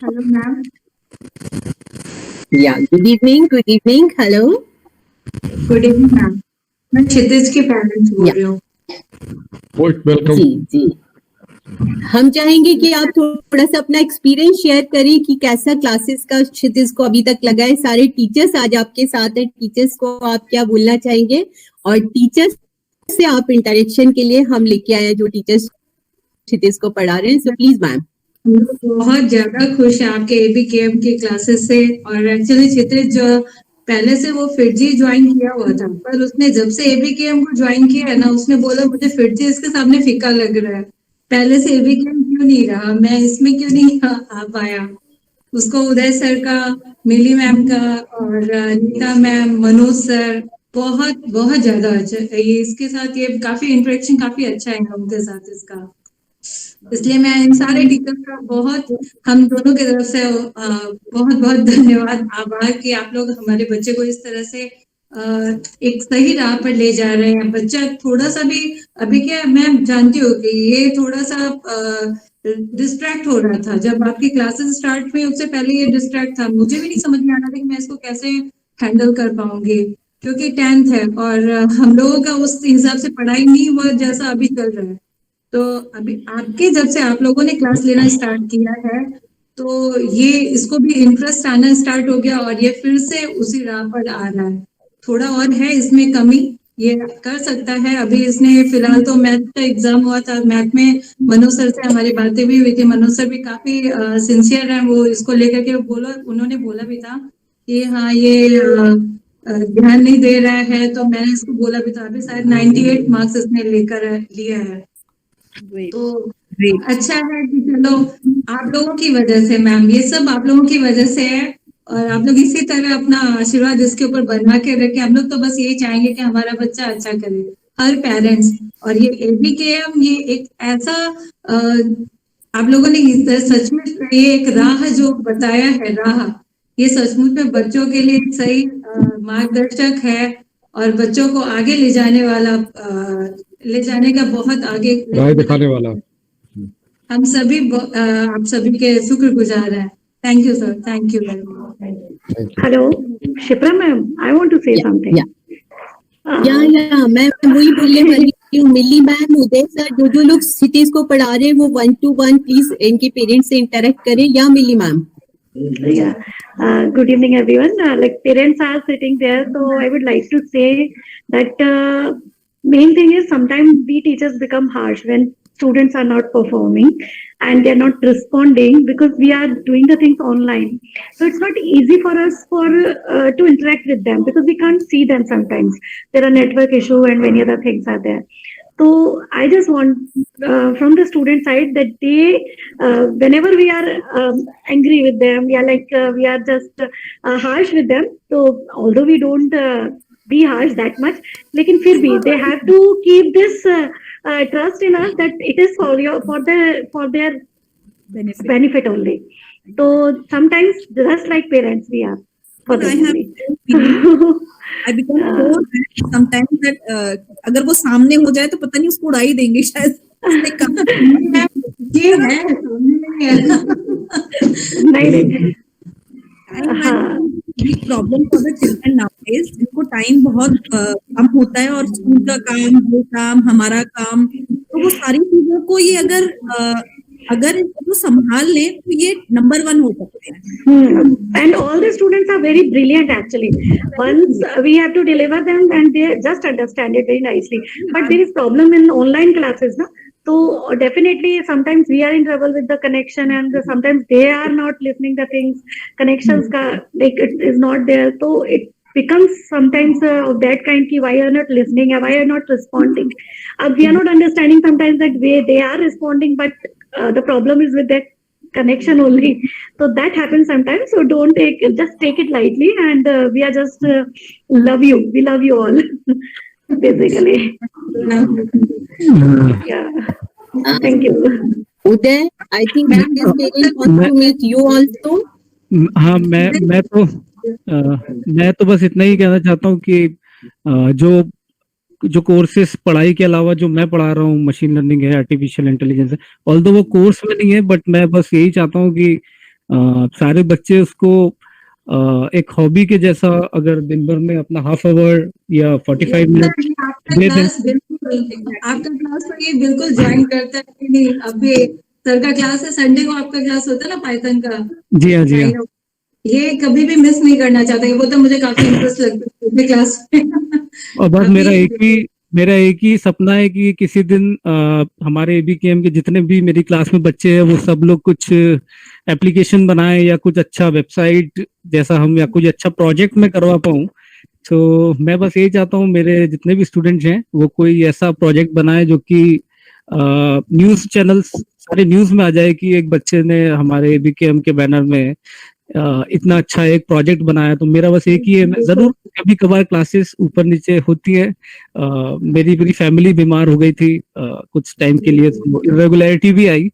Hello, ma'am. Yeah, good evening, hello. Good evening, ma'am. मैं क्षितिज के parents बोल रही हूँ। वेलकम। जी हम चाहेंगे कि आप थोड़ा सा अपना एक्सपीरियंस शेयर करें कि कैसा क्लासेस का क्षितिज को अभी तक लगा है। सारे टीचर्स आज आपके साथ हैं, टीचर्स को आप क्या बोलना चाहेंगे और टीचर्स से आप इंटरेक्शन के लिए हम लेके आए हैं जो टीचर्स क्षितिज को पढ़ा रहे हैं। So please ma'am. हम लोग बहुत ज्यादा खुश हैं आपके एबीकेएम की क्लासेस से। और एक्चुअली क्षितिज पहले से वो फिटजी ज्वाइन किया हुआ था, पर उसने जब से एबीकेएम को ज्वाइन किया है ना, उसने बोला मुझे फिटजी इसके सामने फीका लग रहा है। पहले से एबीकेएम क्यों नहीं रहा, मैं इसमें क्यों नहीं आ पाया। उसको उदय सर का, मिली मैम का और नीता मैम, मनोज सर बहुत बहुत ज्यादा अच्छा ये इसके साथ ये काफी इंटरेक्शन काफी अच्छा है उनके साथ इसका। इसलिए मैं इन सारे टीचर्स का बहुत हम दोनों की तरफ से बहुत बहुत धन्यवाद, आभार कि आप लोग हमारे बच्चे को इस तरह से एक सही राह पर ले जा रहे हैं। बच्चा थोड़ा सा भी अभी क्या, मैं जानती हूँ कि ये थोड़ा सा डिस्ट्रैक्ट हो रहा था जब आपकी क्लासेस स्टार्ट हुई, उससे पहले ये डिस्ट्रैक्ट था। मुझे भी नहीं समझ में आ रहा था कि मैं इसको कैसे हैंडल कर पाऊंगी, क्योंकि 10th है और हम लोगों का उस हिसाब से पढ़ाई नहीं हुआ जैसा अभी चल रहा है। तो अभी आपके जब से आप लोगों ने क्लास लेना स्टार्ट किया है तो ये इसको भी इंटरेस्ट आना स्टार्ट हो गया और ये फिर से उसी राह पर आ रहा है। थोड़ा और है इसमें कमी, ये कर सकता है। अभी इसने फिलहाल तो मैथ का एग्जाम हुआ था, मैथ में मनोज सर से हमारी बातें भी हुई थी। मनोज सर भी काफी सिंसियर है, वो इसको लेकर के उन्होंने बोला भी था कि हाँ ये ध्यान नहीं दे रहा है, तो मैंने इसको बोला भी था। अभी शायद 98 मार्क्स इसने लेकर लिया है। तो अच्छा है कि चलो आप लोगों की वजह से मैम, ये सब आप लोगों की वजह से है और आप लोग इसी तरह अपना आशीर्वाद इसके ऊपर बनवा के रखें। हम लोग तो बस यही चाहेंगे कि हमारा बच्चा अच्छा करे, हर पेरेंट्स। और ये एबीकेएम ये एक ऐसा आप लोगों ने सच में ये एक राह जो बताया है, राह ये सचमुच में बच्चों के लिए सही मार्गदर्शक है और बच्चों को आगे ले जाने वाला, ले जाने का बहुत आगे राह दिखाने वाला। हम सभी आप सभी के शुक्रगुजार हैं। Thank you sir, thank you very much. Hello Shipra ma'am, I want to say something. या मैं वही बोलने वाली हूँ। मिली मैम, उदय सर, जो लोग सिटीज को पढ़ा रहे हैं वो 1-to-1 प्लीज इनके पेरेंट्स से इंटरेक्ट करें। या Mili ma'am. Yeah. Good evening, everyone. Like parents are sitting there, so I would like to say that main thing is sometimes we teachers become harsh when students are not performing and they're not responding because we are doing the things online. So it's not easy for us to interact with them because we can't see them sometimes. There are network issue and many other things are there. So I just want from the student side that they whenever we are angry with them, we are just harsh with them. So although we don't be harsh that much, lekin fir bhi they have to keep this trust in us that it is for their benefit only. So sometimes just like parents we are for them. I become so bad sometimes that अगर वो सामने हो जाए तो पता नहीं उसको उड़ा ही देंगे शायद। ये है नहीं big problem for the children nowadays। इनको टाइम बहुत कम होता है और स्कूल का काम, वो काम, हमारा काम, तो वो सारी चीजों को ये अगर इसको संभाल ले तो ये नंबर 1 हो सकते हैं। And all the students are very brilliant actually. Once we have to deliver them and they just understand it very nicely. But there is problem in online classes, na? So definitely sometimes we are in trouble with the connection and sometimes they are not listening the things. Connections like it is not there. So it becomes sometimes of that kind ki why are not listening, why are not responding. We are not understanding sometimes that they are responding, but the problem is with that connection only. So that happens sometimes. So don't just take it lightly and we are just love you. We love you all basically. Yeah. Thank you. Uday, I think this parent wants to meet you also. हाँ, मैं तो बस इतना ही कहना चाहता हूँ कि जो कोर्सेस पढ़ाई के अलावा जो मैं पढ़ा रहा हूँ, मशीन लर्निंग है, आर्टिफिशियल इंटेलिजेंस है, ऑल्दो वो कोर्स में नहीं है, बट मैं बस यही चाहता हूँ कि सारे बच्चे उसको एक हॉबी के जैसा अगर दिन भर में अपना हाफ आवर या 45 मिनट आपका दे दें। क्लास बिल्कुल, आपका क्लास तो ये बिल्कुल ज्वाइन करता है कि नहीं? अभी सर का क्लास है, संडे को आपका क्लास होता है ना पाइथन का, जी हाँ, जी हाँ। ये कभी भी मिस नहीं करना चाहता। वो तो मुझे काफी इंटरेस्ट लगता है क्लास में। और बस अभी मेरा एक ही सपना है कि किसी दिन हमारे एबीकेएम के जितने भी मेरी क्लास में बच्चे हैं वो सब लोग कुछ एप्लीकेशन बनाए या कुछ अच्छा वेबसाइट जैसा हम या कुछ अच्छा प्रोजेक्ट में करवा पाऊँ। तो मैं बस यही चाहता हूँ मेरे जितने भी स्टूडेंट्स हैं वो कोई ऐसा प्रोजेक्ट बनाए जो कि न्यूज चैनल्स सारे न्यूज में आ जाए कि एक बच्चे ने हमारे एबीकेएम के बैनर में इतना अच्छा एक प्रोजेक्ट बनाया। तो मेरा बस एक ही है, मैं जरूर कभी कभार क्लासेस ऊपर नीचे होती है। मेरी फैमिली बीमार हो गई थी कुछ टाइम के लिए, तो इरेगुलरिटी भी आई।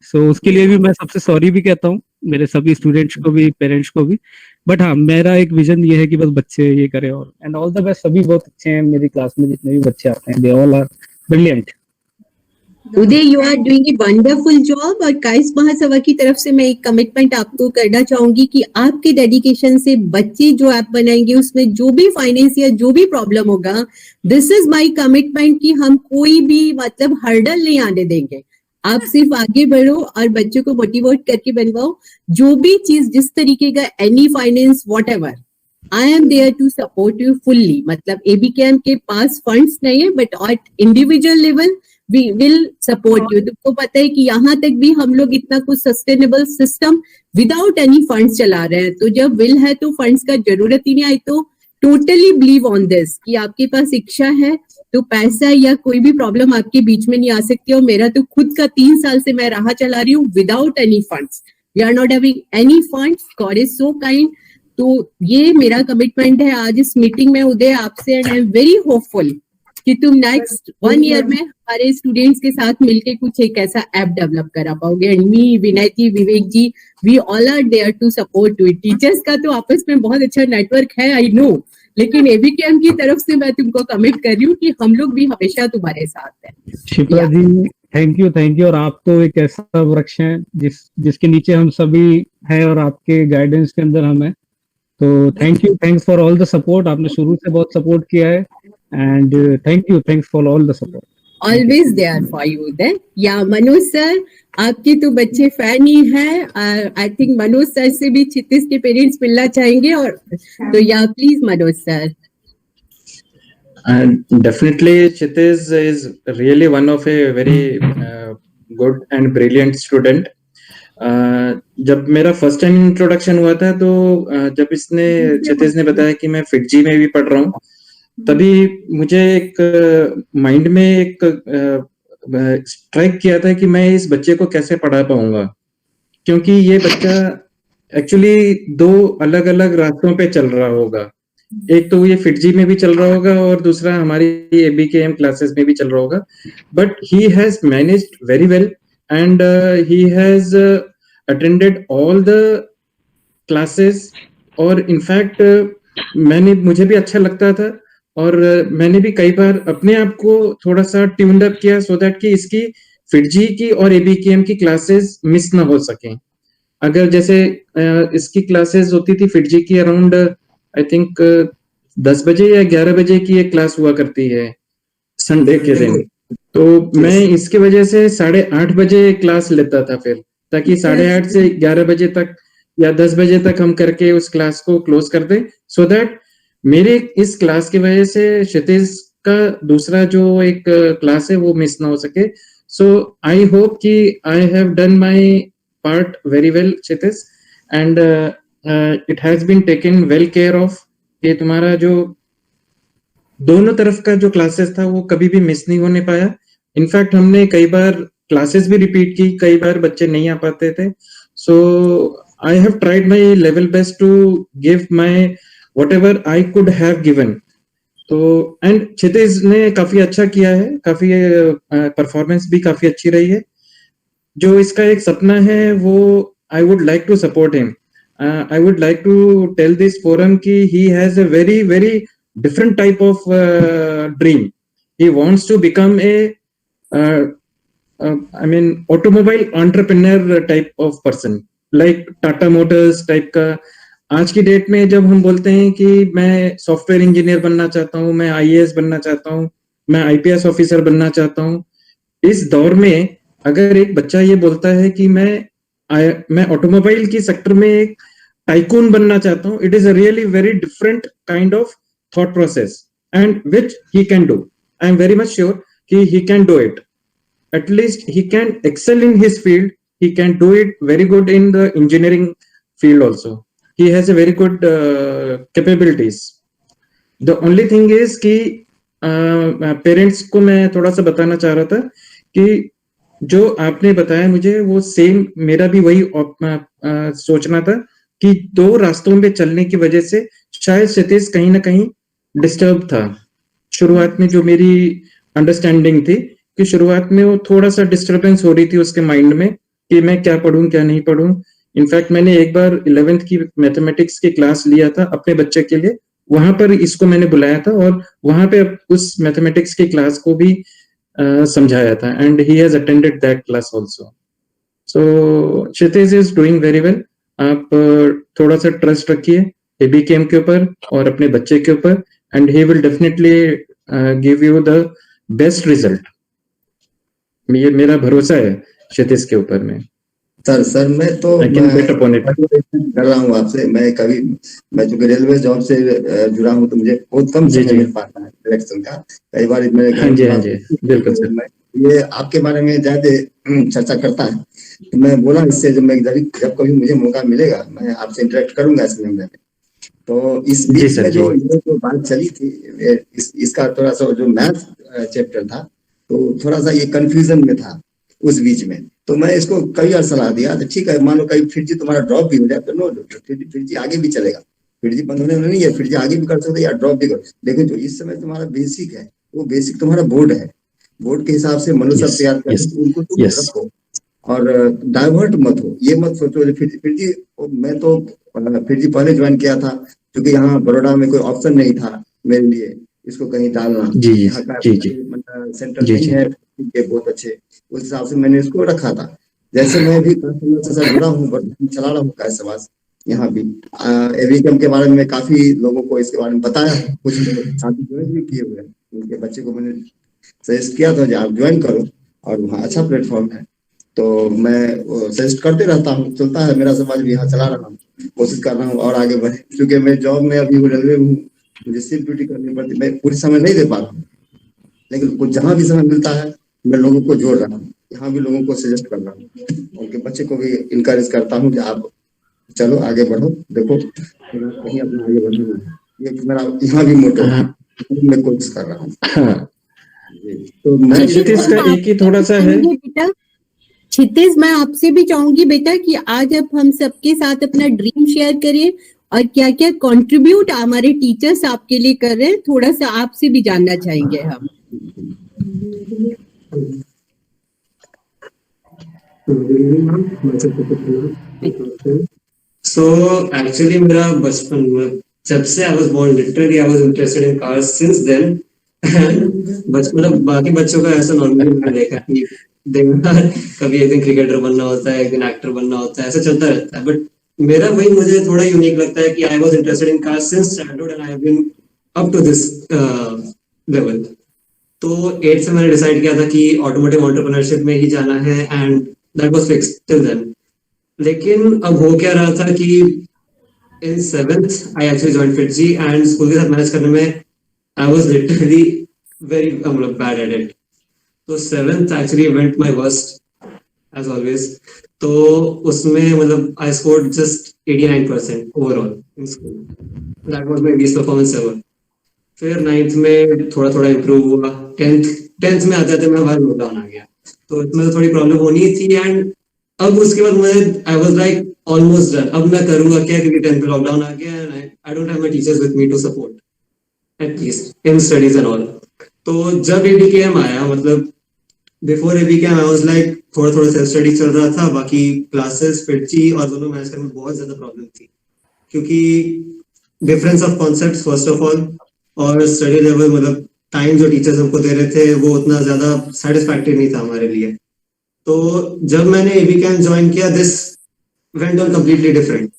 सो उसके लिए भी मैं सबसे सॉरी भी कहता हूँ मेरे सभी स्टूडेंट्स को भी, पेरेंट्स को भी। बट हाँ, मेरा एक विजन ये है कि बस बच्चे ये करें। और एंड ऑल द बेस्ट, सभी बहुत अच्छे हैं मेरी क्लास में जितने भी बच्चे आते हैं, they all are brilliant. Uday, you are doing a wonderful job. और काइस महासभा की तरफ से मैं एक कमिटमेंट आपको करना चाहूंगी कि आपके डेडिकेशन से बच्चे जो ऐप बनाएंगे उसमें जो भी फाइनेंस या जो भी प्रॉब्लम होगा, दिस इज माय कमिटमेंट कि हम कोई भी मतलब हर्डल नहीं आने देंगे। आप सिर्फ आगे बढ़ो और बच्चों को मोटिवेट करके बनवाओ। जो भी चीज जिस तरीके का any finance whatever, I am there to support you fully. मतलब एबीकेएम के पास फंड्स नहीं है but at individual level we will support you. तुमको पता है कि यहाँ तक भी हम लोग इतना कुछ sustainable system without any funds चला रहे हैं। तो जब विल है तो फंड्स का जरूरत ही नहीं आई। तो टोटली बिलीव ऑन दिस कि आपके पास इच्छा है तो पैसा या कोई भी प्रॉब्लम आपके बीच में नहीं आ सकती। और मेरा तो खुद का 3 साल से मैं राह चला रही हूँ without any funds. We are not having any funds, God is so kind. तो ये मेरा कमिटमेंट है आज इस मीटिंग में उदय आपसे। And I am very hopeful कि तुम नेक्स्ट 1 ईयर में हमारे स्टूडेंट्स के साथ मिलके कुछ एक ऐसा ऐप डेवलप करा पाओगे। And me, Vinay ji, Vivek ji, we all are there to support you. Teachers का तो आपस में बहुत अच्छा नेटवर्क है, आई नो, लेकिन एबीकेएम की तरफ से मैं तुमको कमिट कर रही हूँ कि हम लोग भी हमेशा तुम्हारे साथ हैं। शिप्रा जी, थैंक यू। और आप तो एक ऐसा वृक्ष है जिसके नीचे हम सभी हैं और आपके गाइडेंस के अंदर हम हैं। तो thanks for all the support. आपने शुरू से बहुत सपोर्ट किया है and thanks for all the support. Always there for you then. Yeah Manoj sir, आपके तो बच्चे फैन ही हैं। आई थिंक मनोज सर से भी क्षितिज के पेरेंट्स मिलना चाहेंगे। और तो yeah please Manoj sir. Definitely, Kshitiz is really one of a very good and brilliant student. जब मेरा फर्स्ट टाइम इंट्रोडक्शन हुआ था तो जब क्षितिज ने बताया कि मैं फिटजी में भी पढ़ रहा हूँ, तभी मुझे एक माइंड में एक स्ट्राइक किया था कि मैं इस बच्चे को कैसे पढ़ा पाऊंगा, क्योंकि ये बच्चा एक्चुअली 2 अलग अलग रास्तों पे चल रहा होगा। एक तो ये फिटजी में भी चल रहा होगा और दूसरा हमारी एबीकेएम क्लासेस में भी चल रहा होगा। But he has managed very well and he has attended all the classes. और इनफैक्ट मुझे भी अच्छा लगता था और मैंने भी कई बार अपने आप को थोड़ा सा ट्यून्ड अप किया सो दैट कि इसकी फिटजी की और एबीकेएम की क्लासेस मिस ना हो सकें। अगर जैसे इसकी क्लासेस होती थी फिटजी की अराउंड आई थिंक 10 बजे या 11 बजे की एक क्लास हुआ करती है संडे के दिन, तो मैं इसकी वजह से 8:30 बजे क्लास लेता था फिर, ताकि 8:30 से 11 बजे तक या 10 बजे तक हम करके उस क्लास को क्लोज कर दें, सो दैट मेरे इस क्लास की वजह से क्षितिज का दूसरा जो एक क्लास है वो मिस ना हो सके। सो आई होप कि I have done my part very well Kshitij and it has been taken well care of कि तुम्हारा जो दोनों तरफ का जो क्लासेस था वो कभी भी मिस नहीं होने पाया। इनफैक्ट हमने कई बार क्लासेस भी रिपीट की, कई बार बच्चे नहीं आ पाते थे। So I have tried my level best to give my whatever I could have given. तो एंड क्षितिज ने काफी अच्छा किया है, काफी परफॉर्मेंस भी काफी अच्छी रही है। जो इसका एक सपना है वो I would like to support him. I would like to tell this forum कि he has a very very different type of dream. He wants to become a I mean automobile entrepreneur type of person, like Tata Motors type का। आज की date में जब हम बोलते हैं कि मैं सॉफ्टवेयर इंजीनियर बनना चाहता हूँ, मैं आईएएस बनना चाहता हूँ, मैं आईपीएस ऑफिसर बनना चाहता हूँ, इस दौर में अगर एक बच्चा ये बोलता है कि मैं ऑटोमोबाइल की सेक्टर में एक टाइकून बनना चाहता हूँ, it is a really very different kind of thought process and which he can do. I am very much sure कि he can do it. At least he can excel in his field. He can do it very good in the engineering field also. He has a very good capabilities. The only thing is कि parents को मैं थोड़ा सा बताना चाह रहा था कि जो आपने बताया मुझे वो सेम मेरा भी वही सोचना था कि दो रास्तों पे चलने की वजह से शायद क्षितिज कहीं ना कहीं डिस्टर्ब था। शुरुआत में जो मेरी अंडरस्टैंडिंग थी कि शुरुआत में वो थोड़ा सा डिस्टरबेंस हो रही थी उसके माइंड में कि मैं क्या पढ़ूं क्या नहीं पढ़ूं। इनफैक्ट मैंने एक बार 11th की मैथमेटिक्स की क्लास लिया था अपने बच्चे के लिए, वहां पर इसको मैंने बुलाया था और वहां पे उस मैथमेटिक्स की क्लास को भी समझाया था and he has attended that class also. So Kshitij is doing very well. आप थोड़ा सा ट्रस्ट रखिए एबीकेएम के ऊपर और अपने बच्चे के ऊपर and he will definitely give you the best result. ये मेरा भरोसा है क्षितिज के ऊपर में। सर मैं तो कर रहा हूँ आपसे। मैं चूंकि रेलवे जॉब से जुड़ा हूँ तो मुझे बहुत कम समय मिल पाता है सिलेक्शन का। कई बार हाँ जी बिल्कुल सर। ये आपके बारे में ज्यादा चर्चा करता है तो मैं बोला इससे जब कभी मुझे मौका मिलेगा मैं आपसे इंटरेक्ट करूंगा इस मामले में। तो इस बीच में जो बात चली थी इसका थोड़ा सा जो मैथ चैप्टर था तो थोड़ा सा ये कंफ्यूजन में था उस बीच में। तो मैं इसको कई बार सलाह दिया तो ठीक है मान लो कहीं फिर जी तुम्हारा ड्रॉप भी हो जाए तो नो फिर जी आगे भी चलेगा। फिर जी बंद होने नहीं है, फिर जी आगे भी कर सकते या ड्रॉप भी कर। लेकिन जो इस समय तुम्हारा बेसिक है वो बेसिक तुम्हारा बोर्ड है। बोर्ड के हिसाब से मनुष्य तैयार कर उनको तुम रखो और डाइवर्ट मत हो। ये मत सोचो फिर जी मैं तो फिर जी पहले ज्वाइन किया था क्योंकि यहाँ बड़ौदा में कोई ऑप्शन नहीं था मेरे लिए इसको कहीं डालना। यहाँ का सेंटर नहीं है बहुत अच्छे, उस हिसाब से मैंने इसको रखा था। जैसे मैं भी से जुड़ा हूँ चला रहा हूँ कैशवास यहाँ भी एबीकेएम के बारे में काफी लोगों को इसके बारे में बताया है। कुछ साथी ज्वाइन भी किए हुए हैं, उनके बच्चे को मैंने सजेस्ट किया था आप ज्वाइन करो और वहाँ अच्छा प्लेटफॉर्म है। तो मैं सजेस्ट करते रहता हूँ, चलता है मेरा समाज भी यहाँ चला रहा हूँ, कोशिश कर रहा हूँ और आगे बढ़े। क्योंकि मैं जॉब में अभी रेलवे हूँ, मुझे सिर्फ ड्यूटी करनी पड़ती, मैं पूरी समय नहीं दे पा रहा हूँ। लेकिन कुछ जहाँ भी समय मिलता है मैं लोगों को जोड़ रहा हूँ, यहाँ भी लोगों को सजेस्ट कर रहा हूँ। उनके बच्चे को भी इनकरेज करता हूँ कि आप चलो आगे बढ़ो, देखो कहीं अपना आगे बढ़ना है। ये मेरा यहाँ भी मोटो है, मैं कोशिश कर रहा हूँ। तो मैं क्षितिज का एक ही थोड़ा सा है बेटा, क्षितिज मैं आपसे भी चाहूंगी बेटा कि आज आप हम सबके साथ अपना ड्रीम शेयर करिए और क्या क्या कंट्रीब्यूट हमारे टीचर्स आपके लिए कर रहे हैं, थोड़ा सा आपसे भी जानना चाहेंगे हम। So actually मेरा बचपन में जब से I was born literally I was interested in cars since then। मतलब बाकी बच्चों का ऐसा नॉर्मली मैंने देखा कि कभी एक दिन क्रिकेटर बनना होता है, एक दिन एक्टर बनना होता है, ऐसा चलता रहता है। बट मेरा वही मुझे थोड़ा यूनिक लगता है कि I was interested in cars since childhood and I have been up to this level। तो 8 से मैंने डिसाइड किया था कि ऑटोमोटिव एंटरप्रेन्योरशिप में ही जाना है and that was fixed till then. लेकिन अब हो क्या रहा था कि in 7th I actually joined FIITJEE and school के साथ मैनेज करने में I was literally very bad at it. तो 7th actually went my worst as always. तो उसमें मतलब I scored just 89% overall in school. That was my best performance ever. फिर 9th में थोड़ा थोड़ा इम्प्रूव हुआ। 10th में आते आते मैं बाहर लॉकडाउन आ गया, तो इसमें तो थोड़ी प्रॉब्लम होनी थी। एंड अब उसके बाद मैं आई वाज लाइक ऑलमोस्ट डन, अब मैं करूंगा क्या, क्योंकि 10th में लॉकडाउन आ गया and I don't have my teachers with me to support at least in studies and all. तो जब एबीकेएम आया, मतलब before ABKM I was like थोड़ा थोड़ा सेल्फ स्टडी चल रहा था, बाकी क्लासेस फिटजी और दोनों मैनेज करने में बहुत ज्यादा प्रॉब्लम थी क्योंकि difference of concepts first of all और स्टडी लेवल, मतलब टाइम जो टीचर्स हमको दे रहे थे वो उतना ज्यादा सेटिस्फैक्टरी नहीं था हमारे लिए। तो जब मैंने एबीकेएम ज्वाइन किया, this went on completely different.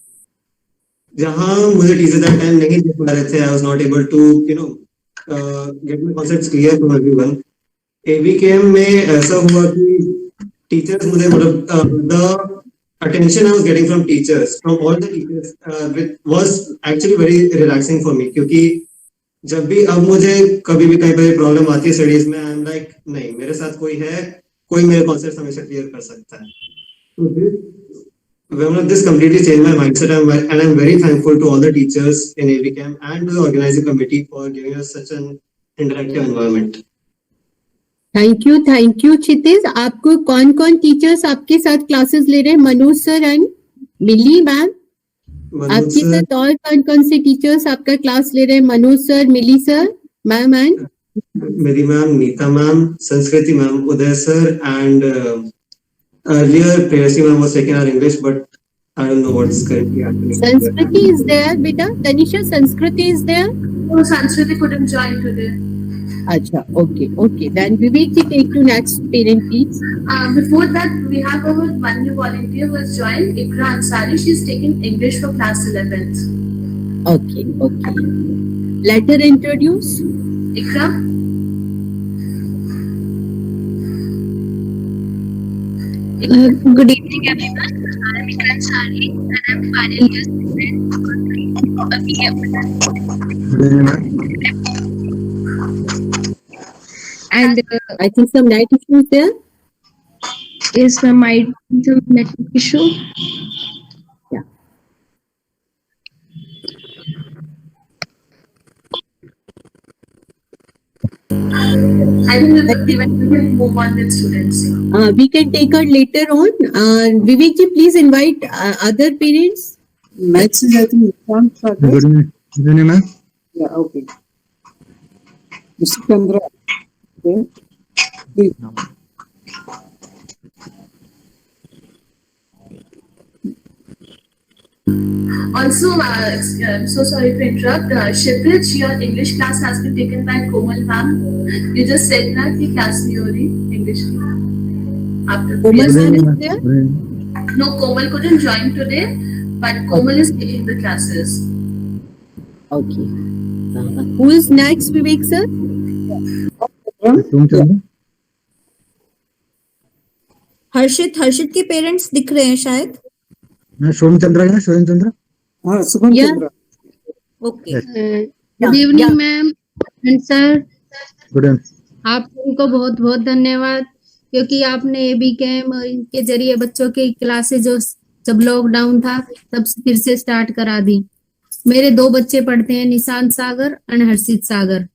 जहाँ मुझे टीचर्स दैट टाइम नहीं दे पा रहे थे, I was not able to get my concepts clear from everyone. ABKM में ऐसा हुआ कि टीचर्स मुझे मतलब the attention I was getting from teachers, from all the teachers, was actually very relaxing for me. क्योंकि जब भी अब मुझे कभी भी कहीं पर प्रॉब्लम आती है स्टडीज में, आई एम लाइक नहीं, मेरे साथ कोई है, कोई मेरे कॉन्सेप्ट हमेशा क्लियर कर सकता है. This completely changed my mindset, and I'm very thankful to all the teachers in ABCAM and to the organizing committee for giving us such an interactive environment. Thank you Kshitij. आपको कौन कौन teachers आपके साथ classes ले रहे हैं? Manoj sir and Mili ma'am. आपके साथ और कौन कौन से टीचर्स आपका क्लास ले रहे हैं? Manoj sir, Mili sir, ma'am and मेरी ma'am Nita ma'am, Sanskriti ma'am, Uday sir, and earlier Prayasi ma'am was taking our English, but I don't know what's currently happening. Sanskriti is there, beta. Tanisha, Sanskriti is there. No, Sanskriti couldn't join today. Acha, okay. Then Vivek ji, take to next parent, please. Before that, we have our one new volunteer who has joined, Ikra Ansari. She's taking English for class 11th. Okay. Let her introduce. Ikra. Good evening, everyone. I'm Ikra Ansari, and I'm final year student of BM. And I think some night issues there. Yes, ma'am, might be some network issue. Yeah. I think we will move on with students. We can take her later on. Vivek ji, please invite other parents. Next is, I think, Ishan Sagar. Good evening, ma'am. Yeah, okay. Mr. Chandra. Okay. Please. Also, I'm so sorry to interrupt. Kshitij, your English class has been taken by Komal ma'am. You just said that the class नहीं हो रही English की. After Komal sir is there. No, Komal couldn't join today, but Komal is taking the classes. Okay. Who is next, Vivek sir? हर्षित के parents दिख रहे हैं शायद. सोम चंद्रा है, सोम चंद्रा. हाँ, सुगम Chandra. Okay. Good evening ma'am and sir. Good evening. आप सबको बहुत बहुत धन्यवाद, क्योंकि आपने एबीकेएम और इनके जरिए बच्चों की क्लासेस जो जब लॉकडाउन था तब फिर से स्टार्ट करा दी. मेरे 2 बच्चे पढ़ते हैं, Nishant Sagar and Harshit Sagar.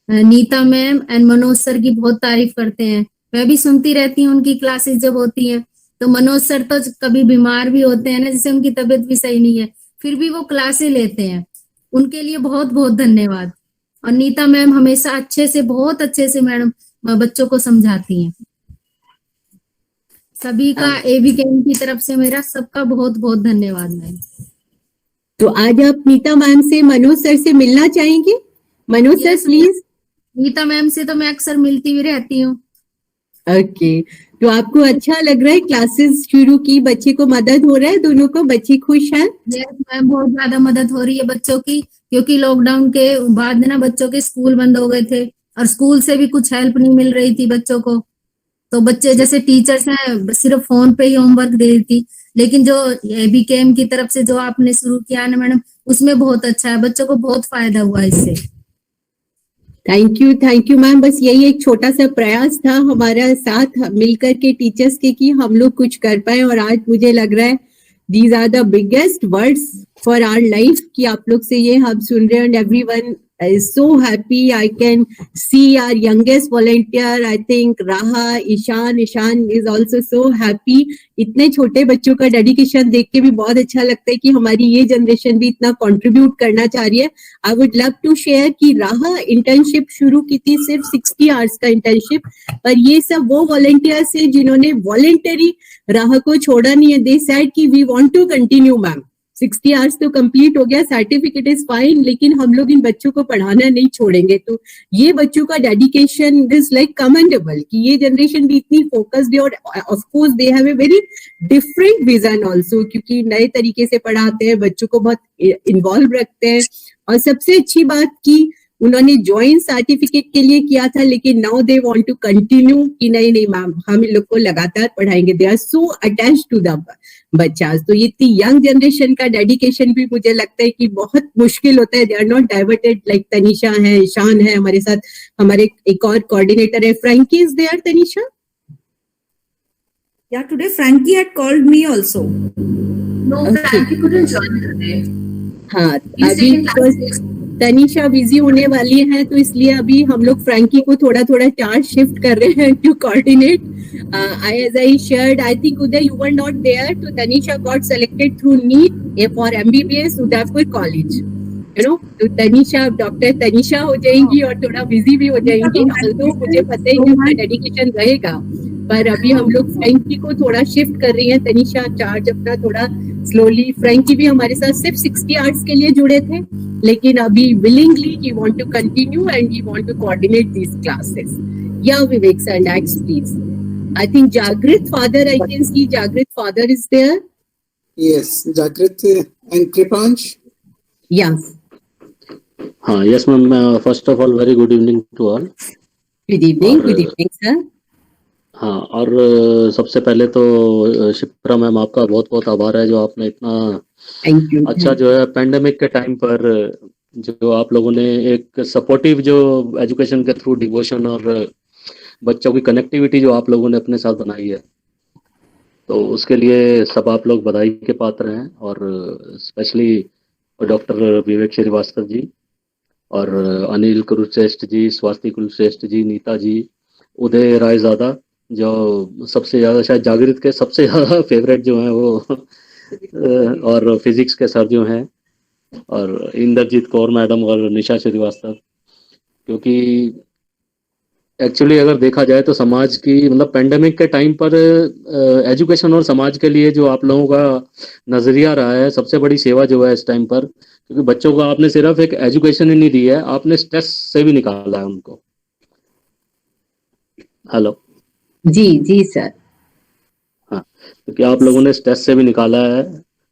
Neeta ma'am and Manoj sir की बहुत तारीफ करते हैं. मैं भी सुनती रहती हूँ उनकी क्लासेस जब होती हैं. तो मनोज सर तो कभी बीमार भी होते हैं ना, जैसे उनकी तबीयत भी सही नहीं है, फिर भी वो क्लासेस लेते हैं. उनके लिए बहुत बहुत धन्यवाद. और नीता मैम हमेशा बहुत अच्छे से मैडम बच्चों को समझाती हैं. सभी का एबीकेएम की तरफ से मेरा सबका बहुत बहुत धन्यवाद मैम. तो आज आप नीता मैम से, मनोज सर से मिलना चाहेंगे? Manoj sir please. Nita ma'am से तो मैं अक्सर मिलती भी रहती हूँ. ओके. तो आपको अच्छा लग रहा है? क्लासेस शुरू की, बच्चे को मदद हो रहा है, दोनों को बच्चे खुश हैं? मैम बहुत ज्यादा मदद हो रही है बच्चों की, क्योंकि लॉकडाउन के बाद ना बच्चों के स्कूल बंद हो गए थे और स्कूल से भी कुछ हेल्प नहीं मिल रही थी बच्चों को. तो बच्चे जैसे टीचर्स हैं सिर्फ फोन पे ही होमवर्क दे रही थी, लेकिन जो एबीकेएम की तरफ से जो आपने शुरू किया ना मैडम, उसमें बहुत अच्छा है, बच्चों को बहुत फायदा हुआ इससे. Thank you ma'am. बस यही एक छोटा सा प्रयास था हमारा साथ मिलकर के टीचर्स के कि हम लोग कुछ कर पाए. और आज मुझे लग रहा है these are the biggest words for our life कि आप लोग से ये हम सुन रहे हैं. And everyone is so happy. I can see our youngest volunteer, I think Raha, Ishan is also so happy. इतने छोटे बच्चों का डेडिकेशन देख के भी बहुत अच्छा लगता है कि हमारी ये जनरेशन भी इतना कंट्रीब्यूट करना चाह रही है. I would love to share कि राहा इंटर्नशिप शुरू की थी, सिर्फ 60 आवर्स का इंटर्नशिप, पर ये सब वो वॉलंटियर्स है जिन्होंने वॉलंटरी राहा को छोड़ा नहीं है. They said कि we want to continue ma'am. 60 hours तो कंप्लीट हो गया, सर्टिफिकेट इज फाइन, लेकिन हम लोग इन बच्चों को पढ़ाना नहीं छोड़ेंगे। तो ये बच्चों का डेडिकेशन इज लाइक कमेंडेबल कि ये जनरेशन भी इतनी फोकस्ड है, और of course they have a very different vision also, क्योंकि नए तरीके से पढ़ाते हैं, बच्चों को बहुत इन्वॉल्व रखते हैं। और सबसे अच्छी बात की उन्होंने ज्वाइन सर्टिफिकेट के लिए किया था, लेकिन now they want to continue कि नहीं नहीं मैम हम इन लोग को लगातार पढ़ाएंगे। They are so attached to the बच्चास। तो ये इतनी यंग जनरेशन का डेडिकेशन भी मुझे लगता है कि बहुत मुश्किल होता है। They are not diverted, like Tanisha है, ईशान है हमारे साथ, हमारे एक और कोऑर्डिनेटर है Frankie is there. Tanisha, Yeah, today Frankie had called me also. No, Frankie couldn't join today. हाँ He's अभी taking classes. तनिषा बिजी होने वाली है, तो इसलिए अभी हम लोग फ्रैंकी को थोड़ा थोड़ा टास्क शिफ्ट कर रहे हैं to coordinate. As I shared, I think Uday you were not there, तो Tanisha got selected through NEET for MBBS Udaipur college, you know, तो तनिषा डॉक्टर तनिषा हो जाएंगी और थोड़ा बिजी भी हो जाएंगी। तो मुझे पता है कि उनका डेडिकेशन रहेगा, पर अभी हम लोग फ्रैंकी को थोड़ा शिफ्ट कर रही है। तनिषा चार्ज अपना थोड़ा स्लोली। फ्रैंकी भी हमारे साथ सिर्फ 60 आवर्स के लिए जुड़े थे, लेकिन अभी willingly he want to continue and he want to coordinate these classes. Yeah Vivek sir, next please. I think Jagrit father, I can see Jagrit father is there. Yes, Jagrit and Kripansh. Yes, हाँ, yes ma'am, first of all very good evening to all. Good evening sir. हाँ, और सबसे पहले तो Shipra ma'am आपका बहुत बहुत आभार है, जो आपने इतना थैंक यू। अच्छा जो है पेंडेमिक के टाइम पर जो आप लोगों ने एक सपोर्टिव जो एजुकेशन के थ्रू डिवोशन और बच्चों की कनेक्टिविटी जो आप लोगों ने अपने साथ बनाई है, तो उसके लिए सब आप लोग बधाई के पात्र हैं। और स्पेशली डॉक्टर विवेक श्रीवास्तव जी और अनिल कुरुश्रेष्ठ जी, स्वाति कुरुश्रेष्ठ जी, नीता जी, उदय रायजादा, जो सबसे ज़्यादा शायद जागृत के सबसे ज़्यादा फेवरेट जो हैं वो, और फिजिक्स के सर जो हैं, और इंद्रजीत कौर मैडम और निशा श्रीवास्तव। क्योंकि एक्चुअली अगर देखा जाए तो समाज की मतलब पेंडेमिक के टाइम पर एजुकेशन और समाज के लिए जो आप लोगों का नजरिया रहा है, सबसे बड़ी सेवा जो है इस टाइम पर, क्योंकि बच्चों को आपने सिर्फ एक एजुकेशन ही नहीं दी है, आपने स्ट्रेस से भी निकाला है उनको। हेलो जी जी सर। हाँ, क्योंकि आप लोगों ने स्ट्रेस से भी निकाला है,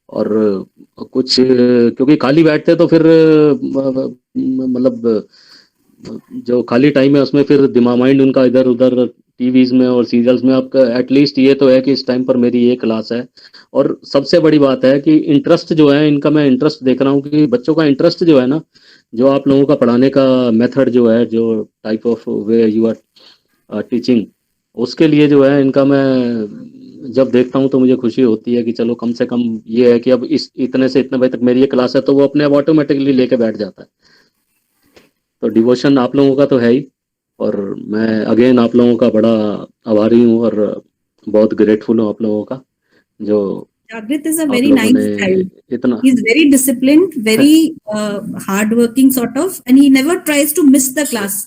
और कुछ क्योंकि खाली बैठते तो फिर मतलब जो खाली टाइम है उसमें फिर दिमाग माइंड उनका इधर उधर टीवीज में और सीरियल्स में। आपका एटलीस्ट ये तो है कि इस टाइम पर मेरी ये क्लास है, और सबसे बड़ी बात है कि इंटरेस्ट जो है इनका, मैं इंटरेस्ट देख रहा हूँ कि बच्चों का इंटरेस्ट जो है ना, जो आप लोगों का पढ़ाने का मेथड जो है, जो type of way you are teaching, उसके लिए जो है इनका मैं जब देखता हूँ तो मुझे खुशी होती है कि चलो कम से कम ये है कि अब इस इतने से इतने बजे तक मेरी ये क्लास है, तो वो अपने आप ऑटोमेटिकली लेके बैठ जाता है। तो डिवोशन आप लोगों का तो है ही, और मैं अगेन आप लोगों का बड़ा आभारी हूँ और बहुत ग्रेटफुल हूँ आप लोगों का, जो Jagrit is a आप very लोगों nice ने child. इतना He's very disciplined, very hardworking sort of, and he never tries to miss the class.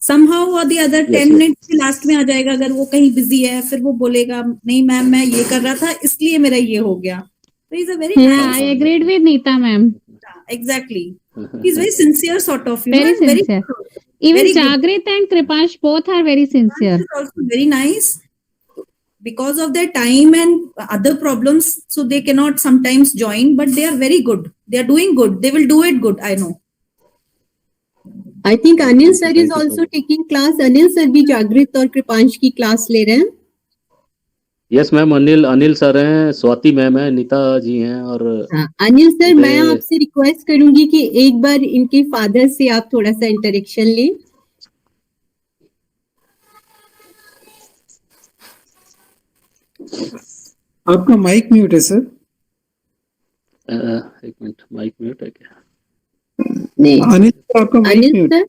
Somehow or the other, 10 minute के लास्ट में आ जाएगा, अगर वो कहीं बिजी है फिर वो बोलेगा नहीं मैम मैं ये कर रहा था इसलिए मेरा ये हो गया। So he's a very Yeah, I agreed with Neeta ma'am. exactly. He's very sincere sort of, you Very know, and sincere. Even very good. Jagrit and Kripansh both are very sincere. Is also very nice. Because of their time and other problems, so they cannot sometimes join, but they are very good. They are doing good. They will do it good, I know. I think Anil sir is also taking class. Anil sir भी जागृत और कृपांश की class ले रहे हैं। Yes ma'am, Anil sir हैं, Swati ma'am है, नीता जी हैं, और अनिल सर मैं आपसे रिक्वेस्ट करूंगी कि एक बार इनके फादर से आप थोड़ा सा इंटरेक्शन लें। आपका माइक म्यूट है सर। एक मिनट, माइक म्यूट है क्या? नहीं अनिल सर, आपका माइक म्यूट सर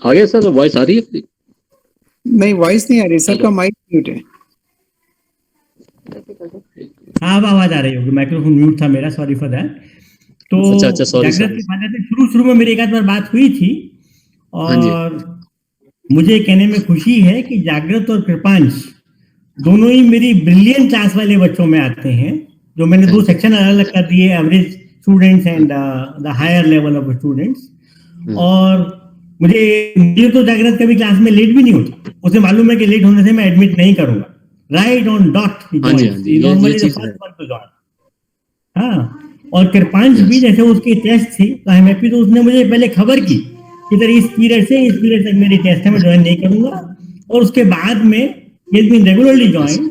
आ गया सर, वॉइस आ रही है? नहीं, वॉइस नहीं आ रही सर, का माइक म्यूट है। हाँ, अब आवाज आ रही होगी, माइक्रोफोन म्यूट था मेरा, सॉरी फॉर दैट। तो अच्छा, सॉरी जागृत के फादर से शुरू में मेरी एक आध बार बात हुई थी, और मुझे कहने में खुशी है कि जागृत और कृपांश दोनों ही मेरी ब्रिलियंट क्लास वाले बच्चों में आते हैं, जो मैंने 2 सेक्शन अलग अलग कर दिए, average students and the higher level of students. और मुझे तो जागृत कभी क्लास में लेट भी नहीं होता, उसे मालूम है कि लेट होने से मैं एडमिट नहीं करूंगा, right on dot normally the first one two join. हाँ, और कृपांश भी जैसे उसके टेस्ट थे तो आई एम हैप्पी, तो उसने मुझे पहले खबर की कि तेरे इस पीरियड से इस पीरियड तक मेरी टेस्ट है, मैं ज्वाइन नहीं करूंगा। और उसके बाद में he has been regularly joined.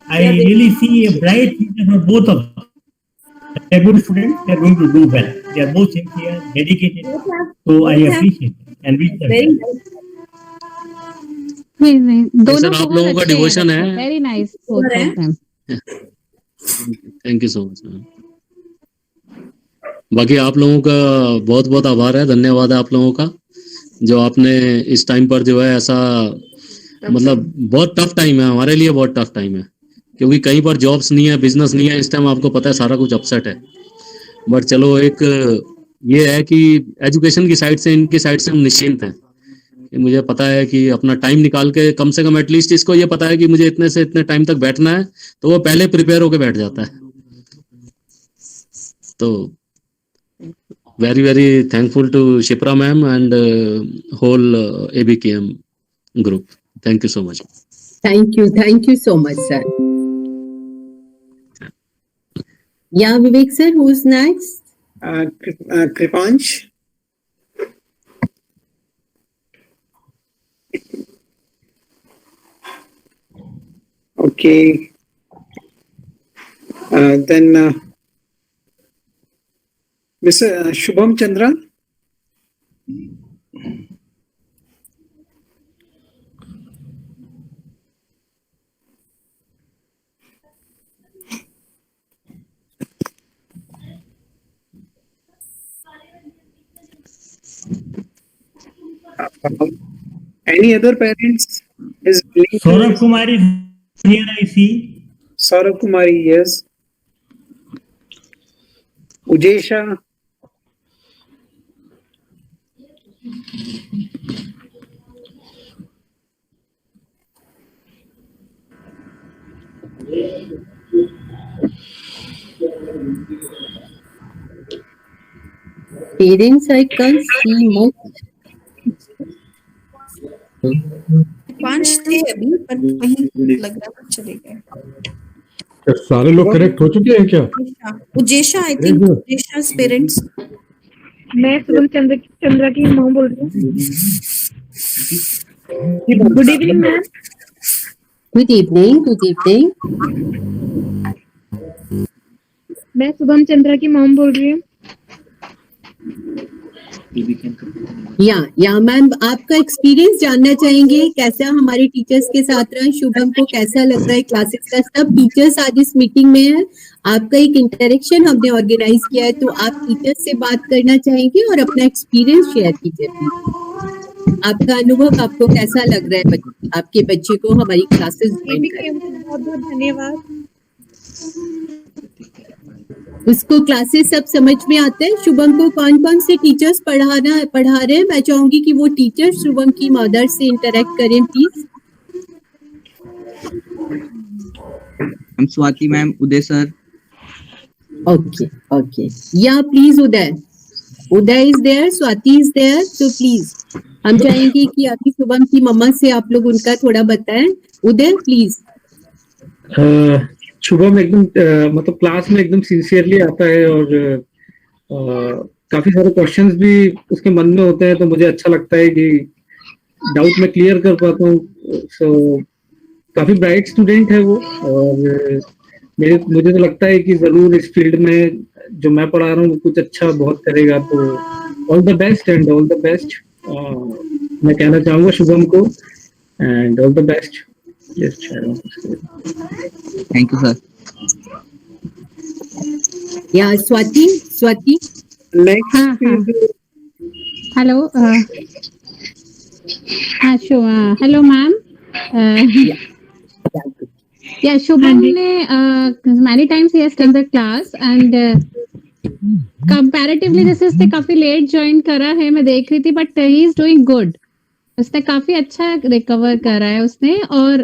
I really see a bright future for both of them. They are good students, they are going to do well. They are both sincere, dedicated. So I appreciate it and wish them well. नहीं दोनों sir आप लोगों का devotion है। Very nice both of them. Thank you so much. बाकी आप लोगों का बहुत बहुत आभार है, धन्यवाद है आप लोगों का, जो आपने इस टाइम पर जो है ऐसा, मतलब बहुत टफ टाइम है हमारे लिए, बहुत टफ टाइम है, क्योंकि कहीं पर जॉब्स नहीं है, बिजनेस नहीं है, इस टाइम आपको पता है सारा कुछ अपसेट है। बट चलो एक ये है कि एजुकेशन की साइड से, इनकी साइड से हम निश्चिंत हैं। मुझे पता है कि अपना टाइम निकाल के कम से कम एटलीस्ट इसको ये पता है कि मुझे इतने से इतने टाइम तक बैठना है, तो वो पहले प्रिपेयर होकर बैठ जाता है। तो very very thankful to Shipra ma'am and whole ABKM group. Thank you so much. Thank you so much, sir. Yeah, Vivek sir, who's next? Kripansh. Okay. Then Mr. Shubham Chandra. Any other parents is willing to... Saurabh Kumari here I see. Saurabh Kumari, yes. Ujesha. Parents, I can't see much. पांच थे अभी, पर कहीं लग रहा है चले गए। सारे लोग करेक्ट हो चुके हैं क्या? उजेशा, आई थिंक उजेशा's पेरेंट्स। मैं शुभम चंद्रा की मॉम बोल रही हूँ। Good evening ma'am. Good evening. Good evening. मैं शुभम चंद्रा की मॉम बोल रही हूँ। या मैम, आपका एक्सपीरियंस जानना चाहेंगे, कैसा हमारे टीचर्स के साथ रहा, शुभम को कैसा लग रहा है क्लासेस का? सब टीचर्स आज इस मीटिंग में है, आपका एक इंटरेक्शन हमने ऑर्गेनाइज किया है, तो आप टीचर्स से बात करना चाहेंगे और अपना एक्सपीरियंस शेयर कीजिए। आपका अनुभव, आपको कैसा लग रहा है आपके बच्चे को हमारी क्लासेस ज्वाइन करके? बहुत बहुत धन्यवाद। उसको क्लासेस सब समझ में आते हैं? शुभम को कौन कौन से टीचर्स पढ़ा रहे हैं? मैं चाहूंगी कि वो टीचर्स शुभम की मदर से इंटरेक्ट करें प्लीज। हम Swati ma'am, Uday sir. Okay yeah please Uday is there, Swati is there, तो प्लीज हम चाहेंगे कि अभी शुभम की मम्मा से आप लोग उनका थोड़ा बताएं। उदय प्लीज। शुभम एकदम मतलब क्लास में एकदम सिंसियरली आता है और काफी सारे क्वेश्चंस भी उसके मन में होते हैं, तो मुझे अच्छा लगता है कि डाउट में क्लियर कर पाता हूँ। सो काफी ब्राइट स्टूडेंट है वो, और मुझे तो लगता है कि जरूर इस फील्ड में जो मैं पढ़ा रहा हूँ कुछ अच्छा बहुत करेगा। तो all the best and all the best मैं कहना चाहूंगा शुभम को, and all the best. Thank you sir. Yeah Swati hello hello ma'am. Yeah, Shubham ने many times he has taken the class and comparatively जैसे उसने काफी लेट ज्वाइन करा है, मैं देख रही थी, but he is doing good. उसने काफी अच्छा रिकवर करा है उसने, और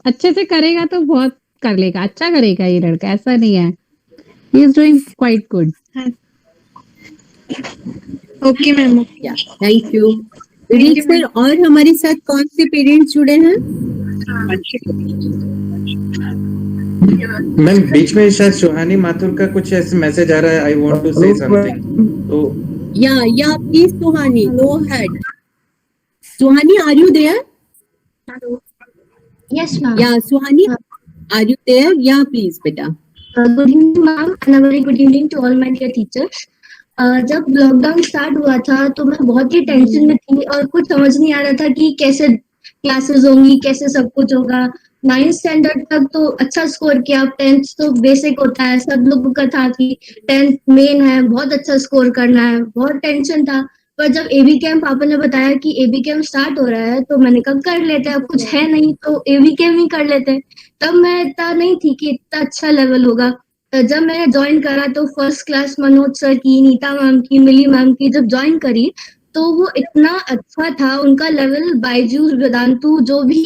अच्छे से करेगा तो बहुत कर लेगा, अच्छा करेगा ये लड़का, ऐसा नहीं है, he is doing quite good. Okay ma'am, thank you. Vineet sir, और हमारे साथ कौन से पेरेंट्स जुड़े हैं? मैम बीच में शायद सुहानी माथुर का कुछ ऐसे मैसेज आ रहा है, I want to say something, तो yeah please Suhani, go ahead. Suhani, are you there? Yes, ma'am. Yeah Suhani, are you there? Yeah please बेटा। Good evening, ma'am, and a very good evening to all my dear teachers. जब lockdown start हुआ था तो मैं बहुत ही tension में थी और कुछ समझ नहीं आ रहा था कि कैसे क्लासेस होंगी, कैसे सब कुछ होगा। 9th स्टैंडर्ड तक तो अच्छा स्कोर किया, 10th तो बेसिक होता है, सब लोगों का था कि 10th मेन है, बहुत अच्छा स्कोर करना है, बहुत टेंशन था। पर जब एबी कैम्प पापा ने बताया कि एबी कैम्प स्टार्ट हो रहा है तो मैंने कहा कर लेते हैं, अब कुछ है नहीं तो एबी कैम्प ही कर लेते हैं। तब मैं इतना नहीं थी कि इतना अच्छा लेवल होगा। जब मैंने ज्वाइन करा तो फर्स्ट क्लास मनोज सर की, नीता मैम की, मिली मैम की जब ज्वाइन करी तो वो इतना अच्छा था, उनका लेवल बायजूस, वेदांतु जो भी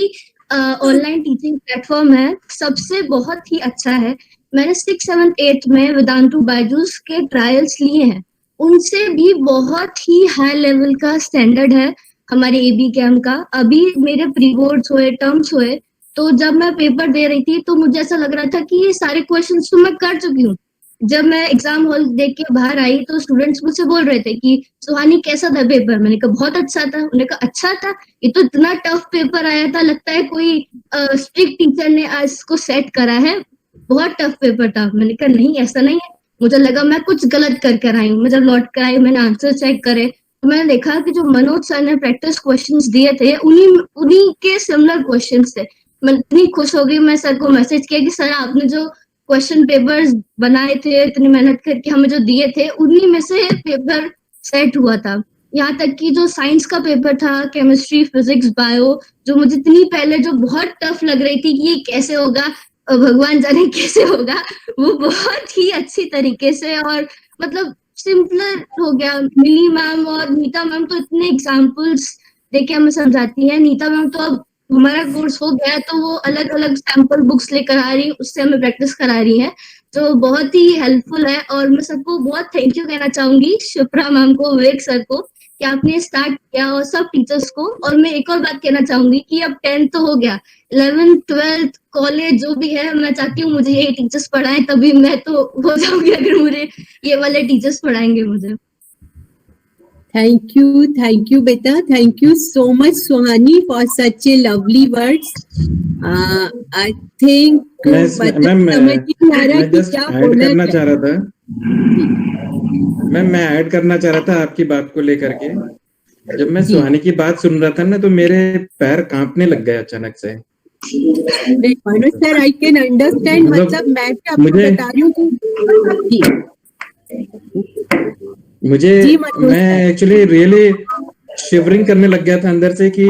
ऑनलाइन टीचिंग प्लेटफॉर्म है सबसे बहुत ही अच्छा है। मैंने 6th 7th 8th में वेदांतु बायजूस के ट्रायल्स लिए हैं, उनसे भी बहुत ही हाई लेवल का स्टैंडर्ड है हमारे एबी कैम्प का। अभी मेरे प्री बोर्ड्स हुए, टर्म्स हुए, तो जब मैं पेपर दे रही थी तो मुझे ऐसा लग रहा था कि ये सारे क्वेश्चंस तो मैं कर चुकी हूँ। जब मैं एग्जाम हॉल देख के बाहर आई तो स्टूडेंट्स मुझसे बोल रहे थे कि सुहानी कैसा था पेपर? मैंने कहा बहुत अच्छा था। उन्होंने कहा अच्छा था, ये तो इतना टफ पेपर आया था, लगता है कोई स्ट्रिक्ट टीचर ने आज इसको सेट करा है, बहुत टफ पेपर था। मैंने कहा नहीं, ऐसा नहीं है, मुझे लगा मैं कुछ गलत करके आई हूँ। मैं जब लौट कर आई, मैंने आंसर चेक करे तो मैंने देखा कि जो मनोज सर ने प्रैक्टिस क्वेश्चंस दिए थे उन्हीं के सिमिलर क्वेश्चंस थे। मैं इतनी खुश हो गई, मैं सर को मैसेज किया कि सर आपने जो क्वेश्चन पेपर्स बनाए थे, इतनी मेहनत करके हमें जो दिए थे, उन्हीं में से पेपर सेट हुआ था। यहाँ तक कि जो साइंस का पेपर था, केमिस्ट्री, फिजिक्स, बायो, जो मुझे इतनी पहले जो बहुत टफ लग रही थी कि ये कैसे होगा, भगवान जाने कैसे होगा, वो बहुत ही अच्छी तरीके से और मतलब सिंपलर हो गया। मिली मैम और नीता मैम तो इतने एग्जाम्पल्स देके हमें समझाती है। नीता मैम तो अब हमारा कोर्स हो गया तो वो अलग अलग सैंपल बुक्स लेकर आ रही, उससे हमें प्रैक्टिस करा रही है, जो बहुत ही हेल्पफुल है। और मैं सबको बहुत थैंक यू कहना चाहूंगी, शिप्रा मैम को, विवेक सर को, कि आपने स्टार्ट किया, और सब टीचर्स को। और मैं एक और बात कहना चाहूंगी कि अब 10th तो हो गया, 11th 12th कॉलेज जो भी है, मैं चाहती हूँ मुझे ये टीचर्स पढ़ाएं, तभी मैं तो हो जाऊंगी अगर मुझे ये वाले टीचर्स पढ़ाएंगे मुझे। Thank you beta, thank you so much Suhani for such a lovely words. I think मैं जस्ट ऐड करना चाह रहा था, मैं ऐड करना चाह रहा था आपकी बात को लेकर के। जब मैं सुहानी की बात सुन रहा था ना तो मेरे पैर कांपने लग गए अचानक से। सर आई कैन अंडरस्टैंड, मतलब मैं भी आपको बता रही हूँ मैं एक्चुअली रियली शिवरिंग करने लग गया था अंदर से कि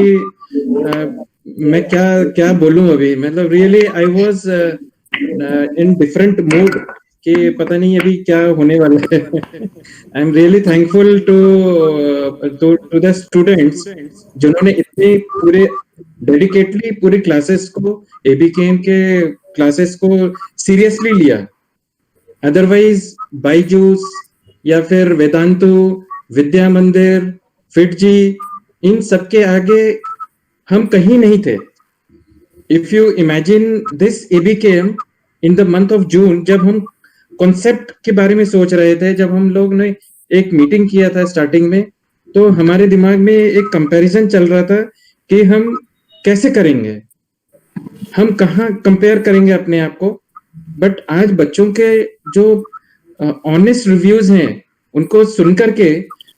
मैं क्या बोलूं अभी। मतलब really I was in different mood कि पता नहीं अभी क्या होने वाला है। I am really thankful to the students जिन्होंने इतने पूरे डेडिकेटली पूरी क्लासेस को, एबीकेएम के क्लासेस को सीरियसली लिया। अदरवाइज बायजूस या फिर वेदांतु, विद्या मंदिर, फिटजी, इन सबके आगे हम कहीं नहीं थे। If you imagine this ABKM in the month of June, जब हम कॉन्सेप्ट के बारे में सोच रहे थे, जब हम लोग ने एक मीटिंग किया था स्टार्टिंग में, तो हमारे दिमाग में एक कंपैरिजन चल रहा था कि हम कैसे करेंगे, हम कहाँ कंपेयर करेंगे अपने आप को। बट आज बच्चों के जो ऑनेस्ट रिव्यूज हैं उनको सुनकर के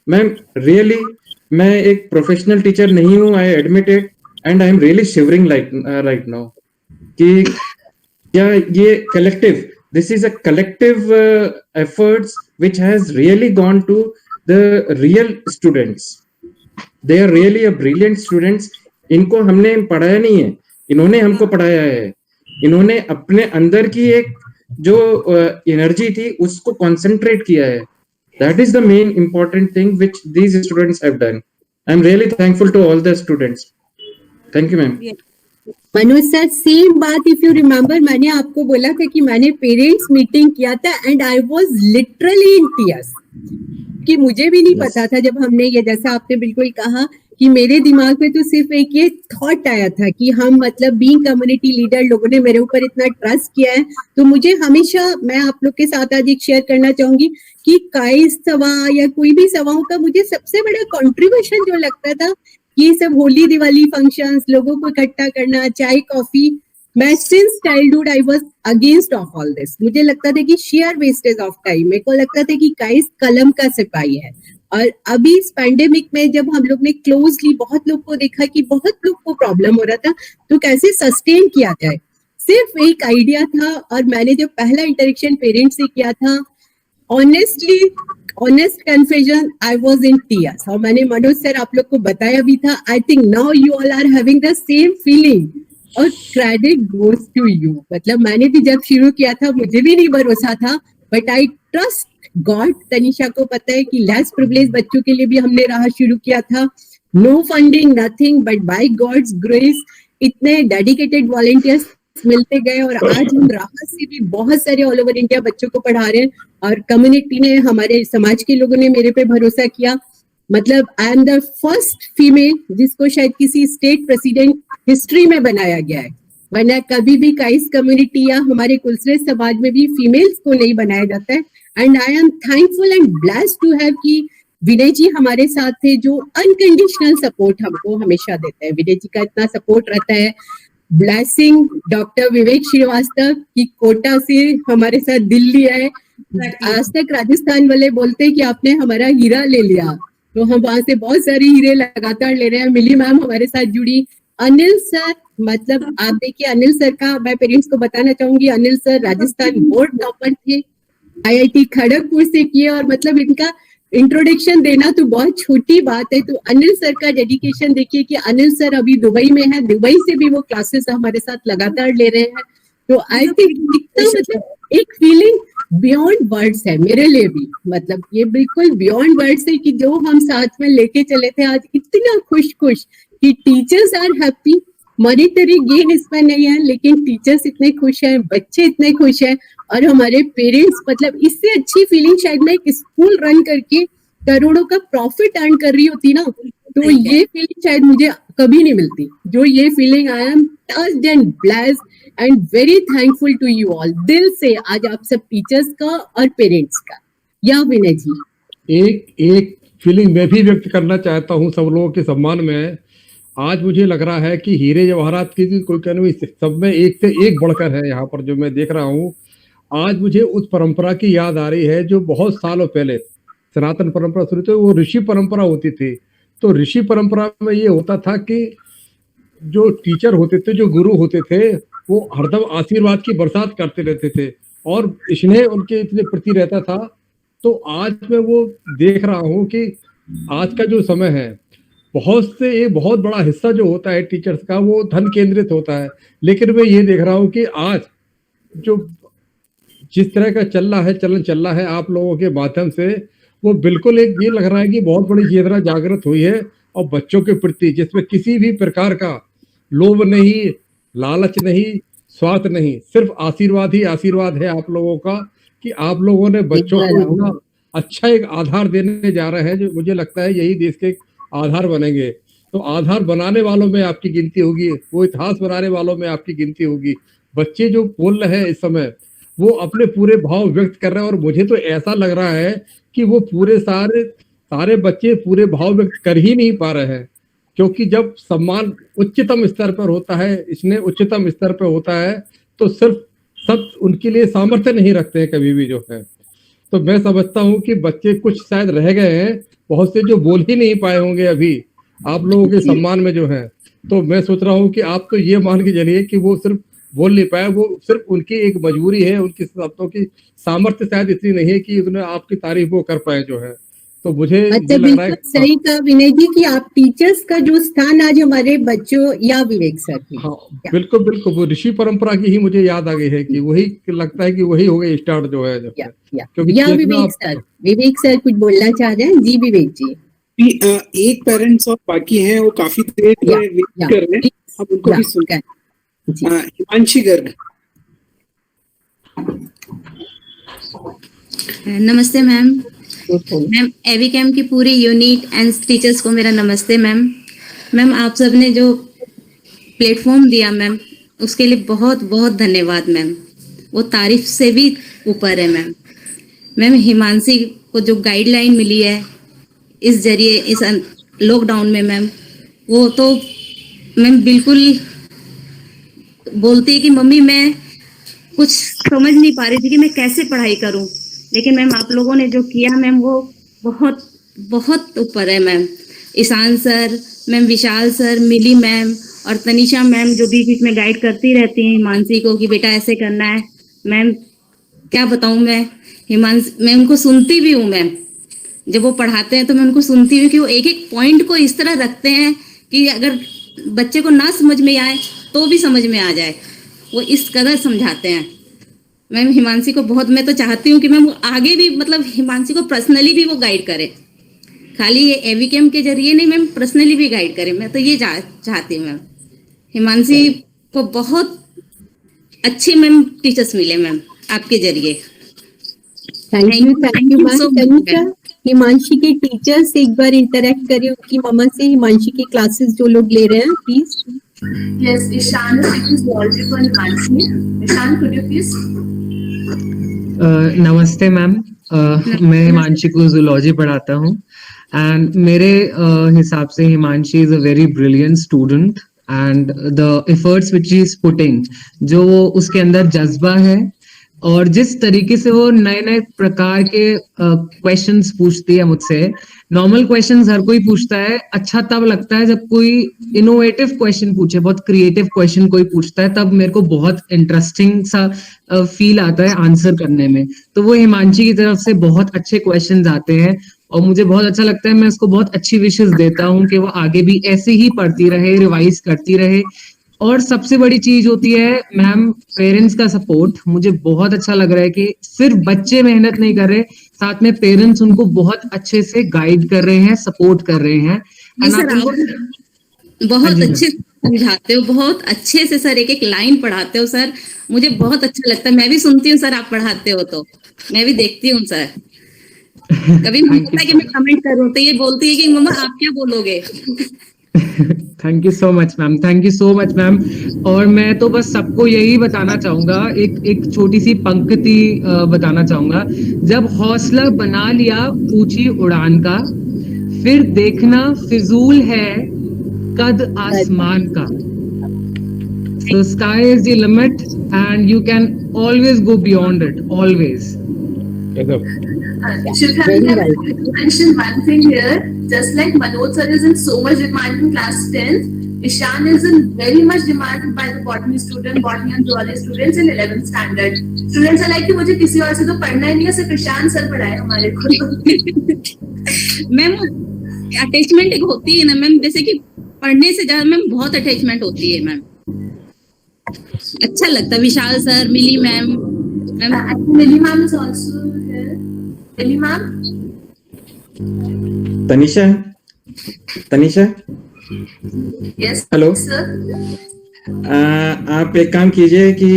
मैं एक प्रोफेशनल टीचर नहीं हूं, I admit it, and I am really shivering right now कि क्या ये collective, this is a collective efforts which has really gone to the real students. They are really a brilliant students. इनको हमने पढ़ाया नहीं है, इन्होंने हमको पढ़ाया है। इन्होंने अपने अंदर की एक जो एनर्जी थी उसको concentrate किया है। That is the main important thing which these students have done. I am really thankful to all the students. Thank you, ma'am. Manoj sir, same बात, इफ यू रिमेम्बर, मैंने आपको बोला था कि मैंने पेरेंट्स मीटिंग किया था and I was literally in tears, कि मुझे भी नहीं पता था जब हमने ये, जैसा आपने बिल्कुल कहा कि मेरे दिमाग में तो सिर्फ एक ये थॉट आया था कि हम मतलब बीइंग कम्युनिटी लीडर, लोगों ने मेरे ऊपर इतना ट्रस्ट किया है, तो मुझे हमेशा, मैं आप लोग के साथ आज एक शेयर करना चाहूंगी कि काइस सभा या कोई भी सभाओं का मुझे सबसे बड़ा कंट्रीब्यूशन जो लगता था, ये सब होली दिवाली फंक्शंस, लोगों को इकट्ठा करना, चाय कॉफी, मैं since childhood I was against of all this. मुझे लगता था कि शेयर वेस्टेज ऑफ टाइम, मेरे को लगता था कि काइस कलम का सिपाही है। और अभी इस पैंडेमिक में जब हम लोग ने क्लोजली बहुत लोग को देखा कि बहुत लोग को प्रॉब्लम हो रहा था, तो कैसे सस्टेन किया जाए, सिर्फ एक आइडिया था। और मैंने जो पहला इंटरेक्शन पेरेंट्स से किया था, honestly, honest confession, I was in tears. और मैंने मनोज सर आप लोग को बताया भी था, I think now you all are having the same feeling, और क्रेडिट गोज टू यू। मतलब मैंने भी जब शुरू किया था, मुझे भी नहीं भरोसा था, but I trust God. Tanisha को पता है कि लेस प्रिविलेज बच्चों के लिए भी हमने राह शुरू किया था, no funding, nothing, but by God's grace इतने डेडिकेटेड वॉलंटियर्स मिलते गए, और आज हम राहत से भी बहुत सारे ऑल ओवर इंडिया बच्चों को पढ़ा रहे हैं। और कम्युनिटी ने, हमारे समाज के लोगों ने मेरे पे भरोसा किया। मतलब I am the first female जिसको शायद किसी स्टेट प्रेसिडेंट हिस्ट्री में बनाया गया है, वरना कभी भी काइस कम्युनिटी या हमारे कुलश्रेष्ठ समाज में भी फीमेल्स को नहीं बनाया जाता है। And I am thankful and blessed to have कि विनय जी हमारे साथ थे, जो अनकंडीशनल सपोर्ट हमको हमेशा देते हैं। विनय जी का इतना सपोर्ट रहता है। ब्लेसिंग डॉक्टर विवेक श्रीवास्तव की कोटा से हमारे साथ दिल्ली है। आज तक राजस्थान वाले बोलते हैं कि आपने हमारा हीरा ले लिया, तो हम वहां से बहुत सारे हीरे लगातार ले रहे हैं। मिली मैम हमारे साथ जुड़ी, अनिल सर, मतलब आप देखिए अनिल सर का, मैं पेरेंट्स को बताना चाहूंगी, Anil sir Rajasthan board topper थे, IIT खड़गपुर से किए, और मतलब इनका इंट्रोडक्शन देना तो बहुत छोटी बात है। तो अनिल सर का डेडिकेशन देखिए कि अनिल सर अभी दुबई में है, दुबई से भी वो क्लासेस हमारे साथ लगातार ले रहे हैं। तो आई थिंक कितना मतलब एक फीलिंग बियॉन्ड वर्ड्स है मेरे लिए भी, मतलब ये बिल्कुल बियॉन्ड वर्ड्स है कि जो हम साथ में लेके चले थे, आज इतना खुश कि teachers are happy. Monetary gain इसमें नहीं है, लेकिन टीचर्स इतने खुश हैं, बच्चे इतने खुश हैं, और हमारे पेरेंट्स, मतलब इससे अच्छी फीलिंग शायद मैं एक स्कूल रन करके करोड़ों का प्रॉफिट अर्न कर रही होती ना, तो ये फीलिंग शायद मुझे कभी नहीं मिलती। जो ये feeling, I am touched and blessed and very thankful to you all, दिल से आज आप सब टीचर्स का और पेरेंट्स का। या विनय जी, एक फीलिंग मैं भी व्यक्त करना चाहता हूँ सब लोगों के सम्मान में। आज मुझे लग रहा है कि हीरे जवाहरात की कोई कहने सब में एक से एक बढ़कर है यहाँ पर जो मैं देख रहा हूँ। आज मुझे उस परंपरा की याद आ रही है जो बहुत सालों पहले सनातन परंपरा शुरू थी, वो ऋषि परंपरा होती थी। तो ऋषि परंपरा में ये होता था कि जो टीचर होते थे, जो गुरु होते थे, वो हरदम आशीर्वाद की बरसात करते रहते थे और स्नेह उनके इतने प्रति रहता था। तो आज मैं वो देख रहा हूँ कि आज का जो समय है, बहुत से एक बहुत बड़ा हिस्सा जो होता है टीचर्स का वो धन केंद्रित होता है, लेकिन मैं ये देख रहा हूँ कि आज जो जिस तरह का चलन चल रहा है आप लोगों के माध्यम से, वो बिल्कुल एक ये लग रहा है कि बहुत बड़ी चेतना जागृत हुई है और बच्चों के प्रति जिसमें किसी भी प्रकार का लोभ नहीं, लालच नहीं, स्वार्थ नहीं, सिर्फ आशीर्वाद ही आशीर्वाद है आप लोगों का कि आप लोगों ने बच्चों को इतना अच्छा एक आधार देने जा रहे हैं जो मुझे लगता है यही देश के आधार बनेंगे। तो आधार बनाने वालों में आपकी गिनती होगी, वो इतिहास बनाने वालों में आपकी गिनती होगी। बच्चे जो बोल रहे हैं इस समय वो अपने पूरे भाव व्यक्त कर रहे हैं और मुझे तो ऐसा लग रहा है कि वो पूरे सारे बच्चे पूरे भाव व्यक्त कर ही नहीं पा रहे हैं, क्योंकि जब सम्मान उच्चतम स्तर पर होता है, इसने उच्चतम स्तर पर होता है, तो सिर्फ सब उनके लिए सामर्थ्य नहीं रखते हैं कभी भी जो है। तो मैं समझता हूँ कि बच्चे कुछ शायद रह गए हैं, बहुत से जो बोल ही नहीं पाए होंगे अभी आप लोगों के सम्मान में जो है। तो मैं सोच रहा हूँ कि आप तो ये मान के चलिए कि वो सिर्फ बोल नहीं पाए, वो सिर्फ उनकी एक मजबूरी है, उनकी शब्दों की सामर्थ्य शायद इतनी नहीं है कि उन्हें आपकी तारीफ वो कर पाए जो है। तो मुझे अच्छा, बिल्कुल सही कहा विनय जी कि आप टीचर्स का जो स्थान आज हमारे बच्चों या विवेक सर की, हाँ बिल्कुल बिल्कुल, वो ऋषि परंपरा की ही मुझे याद आ गई है कि वही लगता है कि वही हो गए स्टार्ट जो है जो क्योंकि या विवेक सर कुछ बोलना चाह रहे हैं। जी विवेक जी, एक पेरेंट्स और बाकी हैं वो काफी देर वेट कर रहे हैं, अब उनको भी सुनते हैं। हिमांशी गर्ग। नमस्ते मैम। मैम एवी कैम की पूरी यूनिट एंड टीचर्स को मेरा नमस्ते मैम। मैम आप सब ने जो प्लेटफॉर्म दिया मैम उसके लिए बहुत बहुत धन्यवाद मैम, वो तारीफ से भी ऊपर है मैम। मैम हिमांशी को जो गाइडलाइन मिली है इस जरिए इस लॉकडाउन में मैम, वो तो मैम बिल्कुल बोलती है कि मम्मी मैं कुछ समझ नहीं पा रही थी कि मैं कैसे पढ़ाई करूं, लेकिन मैम आप लोगों ने जो किया मैम वो बहुत बहुत ऊपर है मैम। ईशान सर, मैम विशाल सर, मिली मैम और तनिषा मैम जो बीच बीच में गाइड करती रहती हैं हिमांशी को कि बेटा ऐसे करना है। मैम क्या बताऊं मैं उनको सुनती भी हूँ मैम, जब वो पढ़ाते हैं तो मैं उनको सुनती हूँ कि वो एक एक पॉइंट को इस तरह रखते हैं कि अगर बच्चे को ना समझ में आए तो भी समझ में आ जाए, वो इस कदर समझाते हैं। मैम हिमांशी को बहुत, मैं तो चाहती हूँ कि मैम वो आगे भी मतलब हिमांशी को पर्सनली भी वो गाइड करे, खाली ये एवीकेम के जरिए नहीं मैम, पर्सनली भी गाइड करे। मैं तो ये चाहती हूँ मैम, हिमांशी को बहुत अच्छे मैम टीचर्स मिले मैम आपके जरिए। Thank you ma'am. Tanisha, Himanshi के टीचर्स एक बार इंटरेक्ट करिए उनकी मम्मा से, हिमांशी की क्लासेस जो लोग ले रहे हैं please. Yes, Ishan is zoology for Himanshi. Ishan, could you please? नमस्ते मैम। मैं हिमांशी को जूलॉजी पढ़ाता हूँ एंड मेरे हिसाब से Himanshi is a very brilliant student and the efforts which he is putting, जो उसके अंदर जज्बा है और जिस तरीके से वो नए नए प्रकार के क्वेश्चंस पूछती है मुझसे। नॉर्मल क्वेश्चंस हर कोई पूछता है, अच्छा तब लगता है जब कोई इनोवेटिव क्वेश्चन पूछे, बहुत क्रिएटिव क्वेश्चन कोई पूछता है, तब मेरे को बहुत इंटरेस्टिंग सा फील आता है आंसर करने में। तो वो हिमांशी की तरफ से बहुत अच्छे क्वेश्चंस आते हैं और मुझे बहुत अच्छा लगता है। मैं उसको बहुत अच्छी विशेस देता हूँ कि वो आगे भी ऐसे ही पढ़ती रहे, रिवाइज करती रहे। और सबसे बड़ी चीज होती है मैम पेरेंट्स का सपोर्ट। मुझे बहुत अच्छा लग रहा है कि सिर्फ बच्चे मेहनत नहीं कर रहे, साथ में पेरेंट्स उनको बहुत अच्छे से गाइड कर रहे हैं, सपोर्ट कर रहे हैं। बहुत अच्छे से समझाते हो, बहुत अच्छे से सर एक एक लाइन पढ़ाते हो सर, मुझे बहुत अच्छा लगता है। मैं भी सुनती हूँ सर, आप पढ़ाते हो तो मैं भी देखती हूँ सर। कभी नहीं होता कि मैं कमेंट करूँ तो ये बोलती है कि मम्मा आप क्या बोलोगे। Thank you so much ma'am, thank you so much ma'am. और मैं तो बस सबको यही बताना चाहूंगा, एक छोटी सी पंक्ति बताना चाहूंगा। जब हौसला बना लिया ऊंची उड़ान का, फिर देखना फिजूल है कद आसमान का। So sky is the limit and you can always go beyond it, always. Shikha, I mention one thing here. Just like Manoj sir is in so much demand in class 10th, Ishan is in very much demand by the botany student, botany and zoology students in 11th standard. Students are like कि मुझे किसी और से तो पढ़ना ही नहीं है, सिर्फ ईशान सर पढ़ाए हमारे को। मैम अटैचमेंट एक होती है ना मैम, जैसे कि पढ़ने से ज्यादा मैम बहुत अटैचमेंट होती है मैम, अच्छा लगता है। Vishal sir, Mili ma'am, Mili ma'am is also here. Mili ma'am, Tanisha yes hello sir. आप एक काम कीजिए कि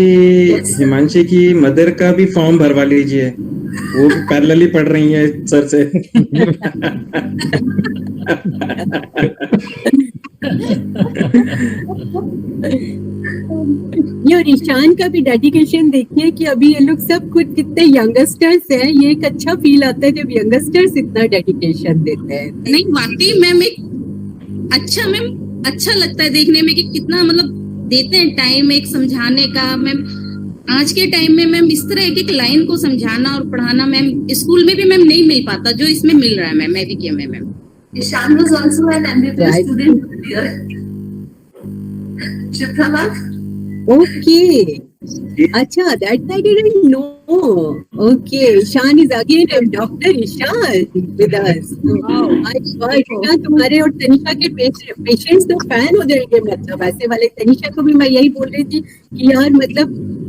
हिमांशी की मदर का भी फॉर्म भरवा लीजिए, वो भी पैरेलली पढ़ रही है सर से। ये और ईशान का भी डेडिकेशन देखिए कि अभी ये लोग सब खुद कितने यंगस्टर्स हैं। ये एक अच्छा फील आता है जब यंगस्टर्स इतना डेडिकेशन देते हैं। नहीं वाकई मैम एक अच्छा लगता है देखने में कि कितना मतलब देते हैं टाइम एक समझाने का। मैम आज के टाइम में मैम इस तरह एक एक लाइन को समझाना और पढ़ाना मैम स्कूल में भी मैम नहीं मिल पाता जो इसमें मिल रहा है मैम एवीके में। Ma'am Ishan was also an MBBS student here. Shikha ma'am. Okay. Acha, that I didn't know. Okay, Ishan is again Dr. Ishan with us. Wow, my God, ना तुम्हारे और तनिषा के पेशेंट्स तो फैन हो जाएंगे। मतलब ऐसे वाले तनिषा को भी मैं यही बोल रही थी कि यार मतलब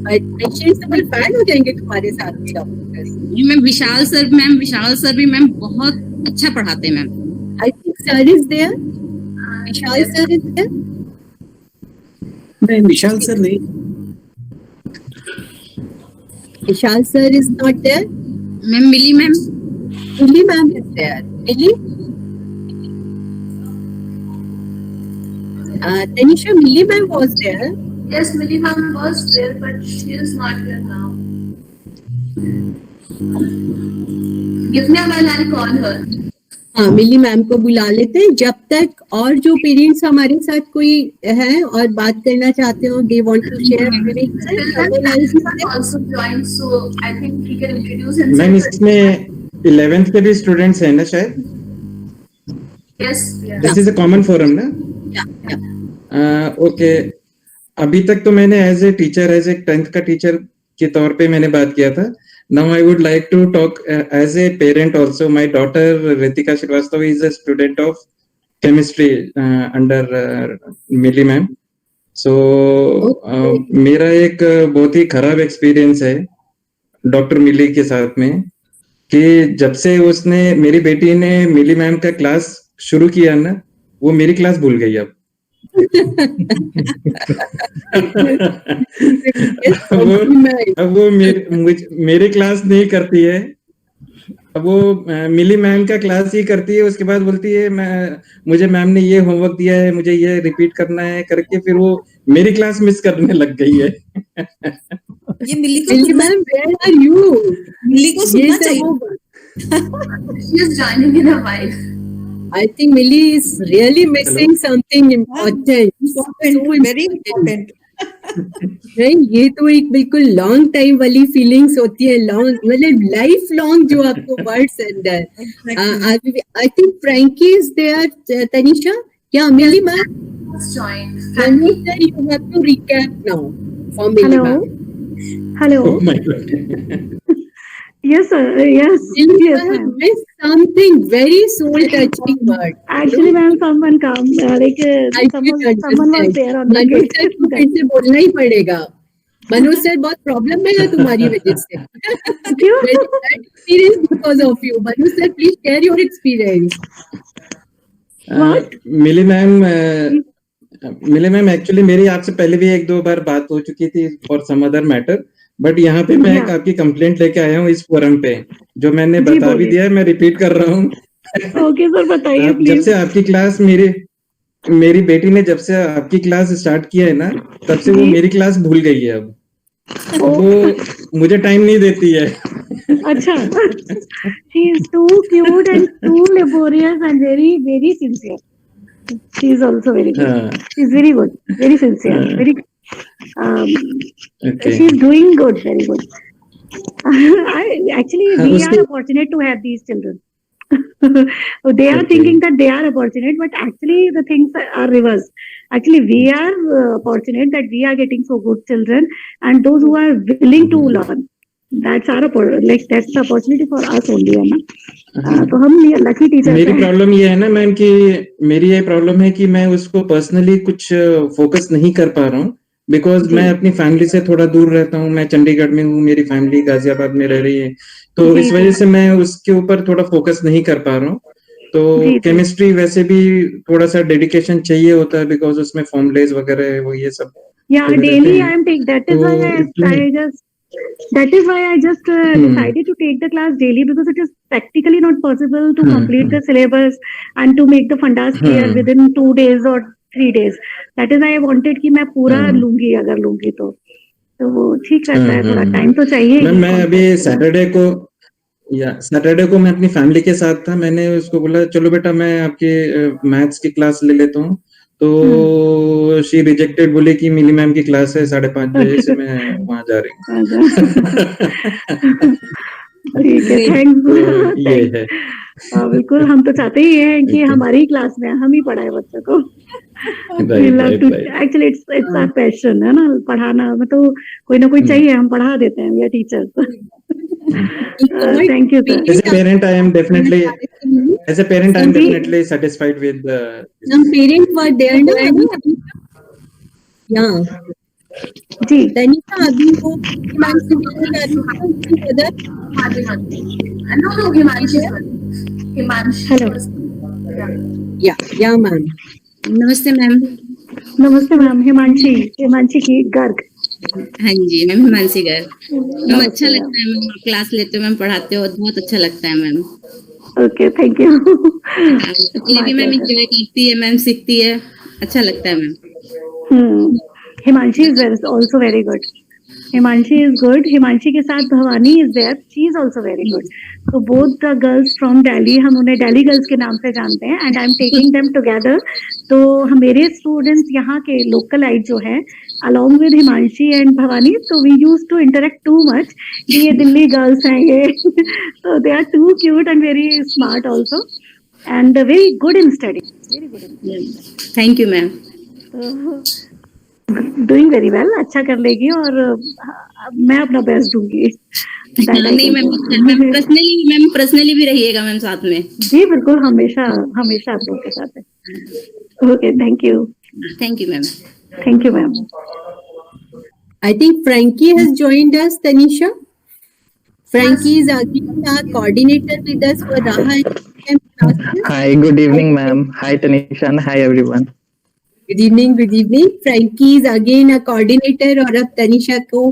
पेशेंट्स तो फैन हो जाएंगे तुम्हारे साथ के डॉक्टर्स। मैम विशाल सर भी मैम बहुत अच्छा पढ़ाते हैं ma'am. I think sir is there. Vishal sir is there. नहीं, विशाल सर नहीं। Vishal sir is not there. Ma'am, Millie ma'am. Millie ma'am is there. Millie? Tanisha, Millie ma'am was there. Yes, Millie ma'am was there, but she is not here now. Give me a while, I'll call her. हाँ, Mili ma'am को बुला लेते हैं। जब तक और जो parents हमारे साथ कोई है और बात करना चाहते हो, they want to share Also joined, so I think he can introduce himself. मैम इसमें 11th के भी स्टूडेंट्स हैं ना शायद? Yes. This is a common forum ना? ओके, अभी तक तो मैंने as a teacher, as a 10th का टीचर के तौर पे मैंने बात किया था। Now I would like to talk as a parent also. My daughter Ritika Srivastava is a student of chemistry under Millie ma'am. So मेरा एक बहुत ही खराब एक्सपीरियंस है डॉक्टर मिली के साथ में, कि जब से उसने, मेरी बेटी ने मिली मैम का क्लास शुरू किया ना, वो मेरी क्लास भूल गई अब। अब वो मेरी क्लास नहीं करती है, अब वो मिली मैम का क्लास ही करती है। उसके बाद बोलती है मुझे मैम ने ये होमवर्क दिया है, मुझे ये रिपीट करना है करके, फिर वो मेरी क्लास मिस करने लग गई है। ये मिली को मैम, वेयर आर यू? मिली को सुनना चाहिए। She is joining in a while. I think Millie is really missing something important. Very important. नहीं, ये तो एक बिल्कुल लॉन्ग टाइम वाली फीलिंग्स होती है, लॉन्ग मतलब लाइफ लॉन्ग जो आपको वर्ड्स अंदर। I think Frankie is there. Tanisha, या Mili ma'am? Tanisha, you have to recap now for Mili ma'am. Hello. Oh my God. Yes, sir. Yes. Yes, missed something very soul touching word. Actually, ma'am, someone come. Someone was there on the gate. फिर से बोलना ही पड़ेगा। Manoj sir, बहुत problem में है तुम्हारी वजह से। क्यों? Experience because of you. Manoj sir, please share your experience. Mili ma'am actually मेरी आपसे पहले भी 1-2 बार बात हो चुकी थी for some other matter, but यहाँ पे मैं एक आपकी कंप्लेंट लेके आया हूँ इस फोरम पे, जो मैंने बता भी दिया है, मैं रिपीट कर रहा हूँ। ओके सर, बताइए प्लीज। जब से आपकी क्लास मेरी बेटी ने जब से आपकी क्लास स्टार्ट किया है ना, तब से वो मेरी क्लास भूल गई है। अब वो मुझे टाइम नहीं देती है। अच्छा, she is too cute and too laborious and very very sincere. She is also very good. She is very good, very sincere, very. Okay. She is doing good, very good. Actually, we are fortunate to have these children. They are thinking that they are opportunate, but actually the things are reversed. Actually, we are fortunate that we are getting so good children, and those who are willing to learn. That's our that's the opportunity for us only, है ना? तो हम lucky teacher. मेरी problem ये है ना ma'am, कि मेरी ये प्रॉब्लम है कि मैं उसको पर्सनली कुछ फोकस नहीं कर पा रहा हूँ, बिकॉज मैं अपनी फैमिली से थोड़ा दूर रहता हूँ। मैं चंडीगढ़ में हूँ, मेरी फैमिली गाजियाबाद में रह रही है, तो इस वजह से मैं उसके ऊपर थोड़ा फोकस नहीं कर पा रहा हूँ। तो केमिस्ट्री वैसे भी थोड़ा सा डेडिकेशन चाहिए होता है, बिकॉज उसमें फॉर्मुलेज वगैरह वो ये सब। Yeah, daily I am taking. That is why I just decided to take the class daily, because it is practically not possible to complete the syllabus and to make the fundas clear within 2 days or 3 days. That is why I wanted कि मैं पूरा लूंगी, अगर लूंगी तो वो ठीक रहता है। थोड़ा टाइम तो चाहिए। मैं अभी सैटरडे को मैं अपनी फैमिली के साथ था। मैंने उसको बोला चलो बेटा मैं आपके मैथ्स की क्लास ले लेता हूँ, तो शी रिजेक्टेड, बोले कि मिली मैम की क्लास है 5:30 बजे से, मैं वहां जा रही हूँ। ठीक है, थैंक्स। ये है। बिल्कुल, हम तो चाहते ही हैं कि हमारी क्लास में हम ही पढ़ाए बच्चों को। एक्चुअली इट्स आवर पैशन है ना, पढ़ाना में तो कोई ना कोई चाहिए, हम पढ़ा देते हैं, we are teachers. Thank you, sir. As a parent, I am definitely satisfied with the. Some parents were there, no? Yeah. जी, तनिषा अभी वो हिमांशु Himanshi. हेलो। या मैम। नमस्ते मैम। नमस्ते मैम, हिमांशी की गर्ग। हाँ जी मैम, हिमांशी गर्ग। मैम अच्छा लगता है मैम, आप क्लास लेते हो मैम, पढ़ाते हो, बहुत अच्छा लगता है मैम। Okay, thank you. ये भी मैम इंजॉय करती है मैम, सीखती है, अच्छा लगता है ma'am. Himanshi is also very good. Himanshi is good. Himanshi के साथ Bhavani is there. She is also very good. So both the girls from Delhi, हम उन्हें Delhi girls के नाम से जानते हैं, and I'm taking them together. तो मेरे students यहाँ के localite जो हैं, along with Himanshi and Bhavani, so we used to interact too much. कि ये दिल्ली girls हैं ये, so they are too cute and very smart also, and very good in study. Very good in study. Thank you ma'am. Doing very well, अच्छा कर लेगी और मैं अपना बेस्ट दूंगी। नहीं मैम, पर्सनली भी रहिएगा मैम साथ में। जी बिल्कुल, हमेशा हमेशा आप लोग के साथ है। Okay, thank you. Thank you ma'am. Thank you ma'am. I think Frankie has joined us, Tanisha. Frankie is again our coordinator with us for Raha classes. Hi, good evening ma'am. Hi Tanisha and hi everyone. Good evening, good evening. Frankie is again a coordinator और अब तनिषा को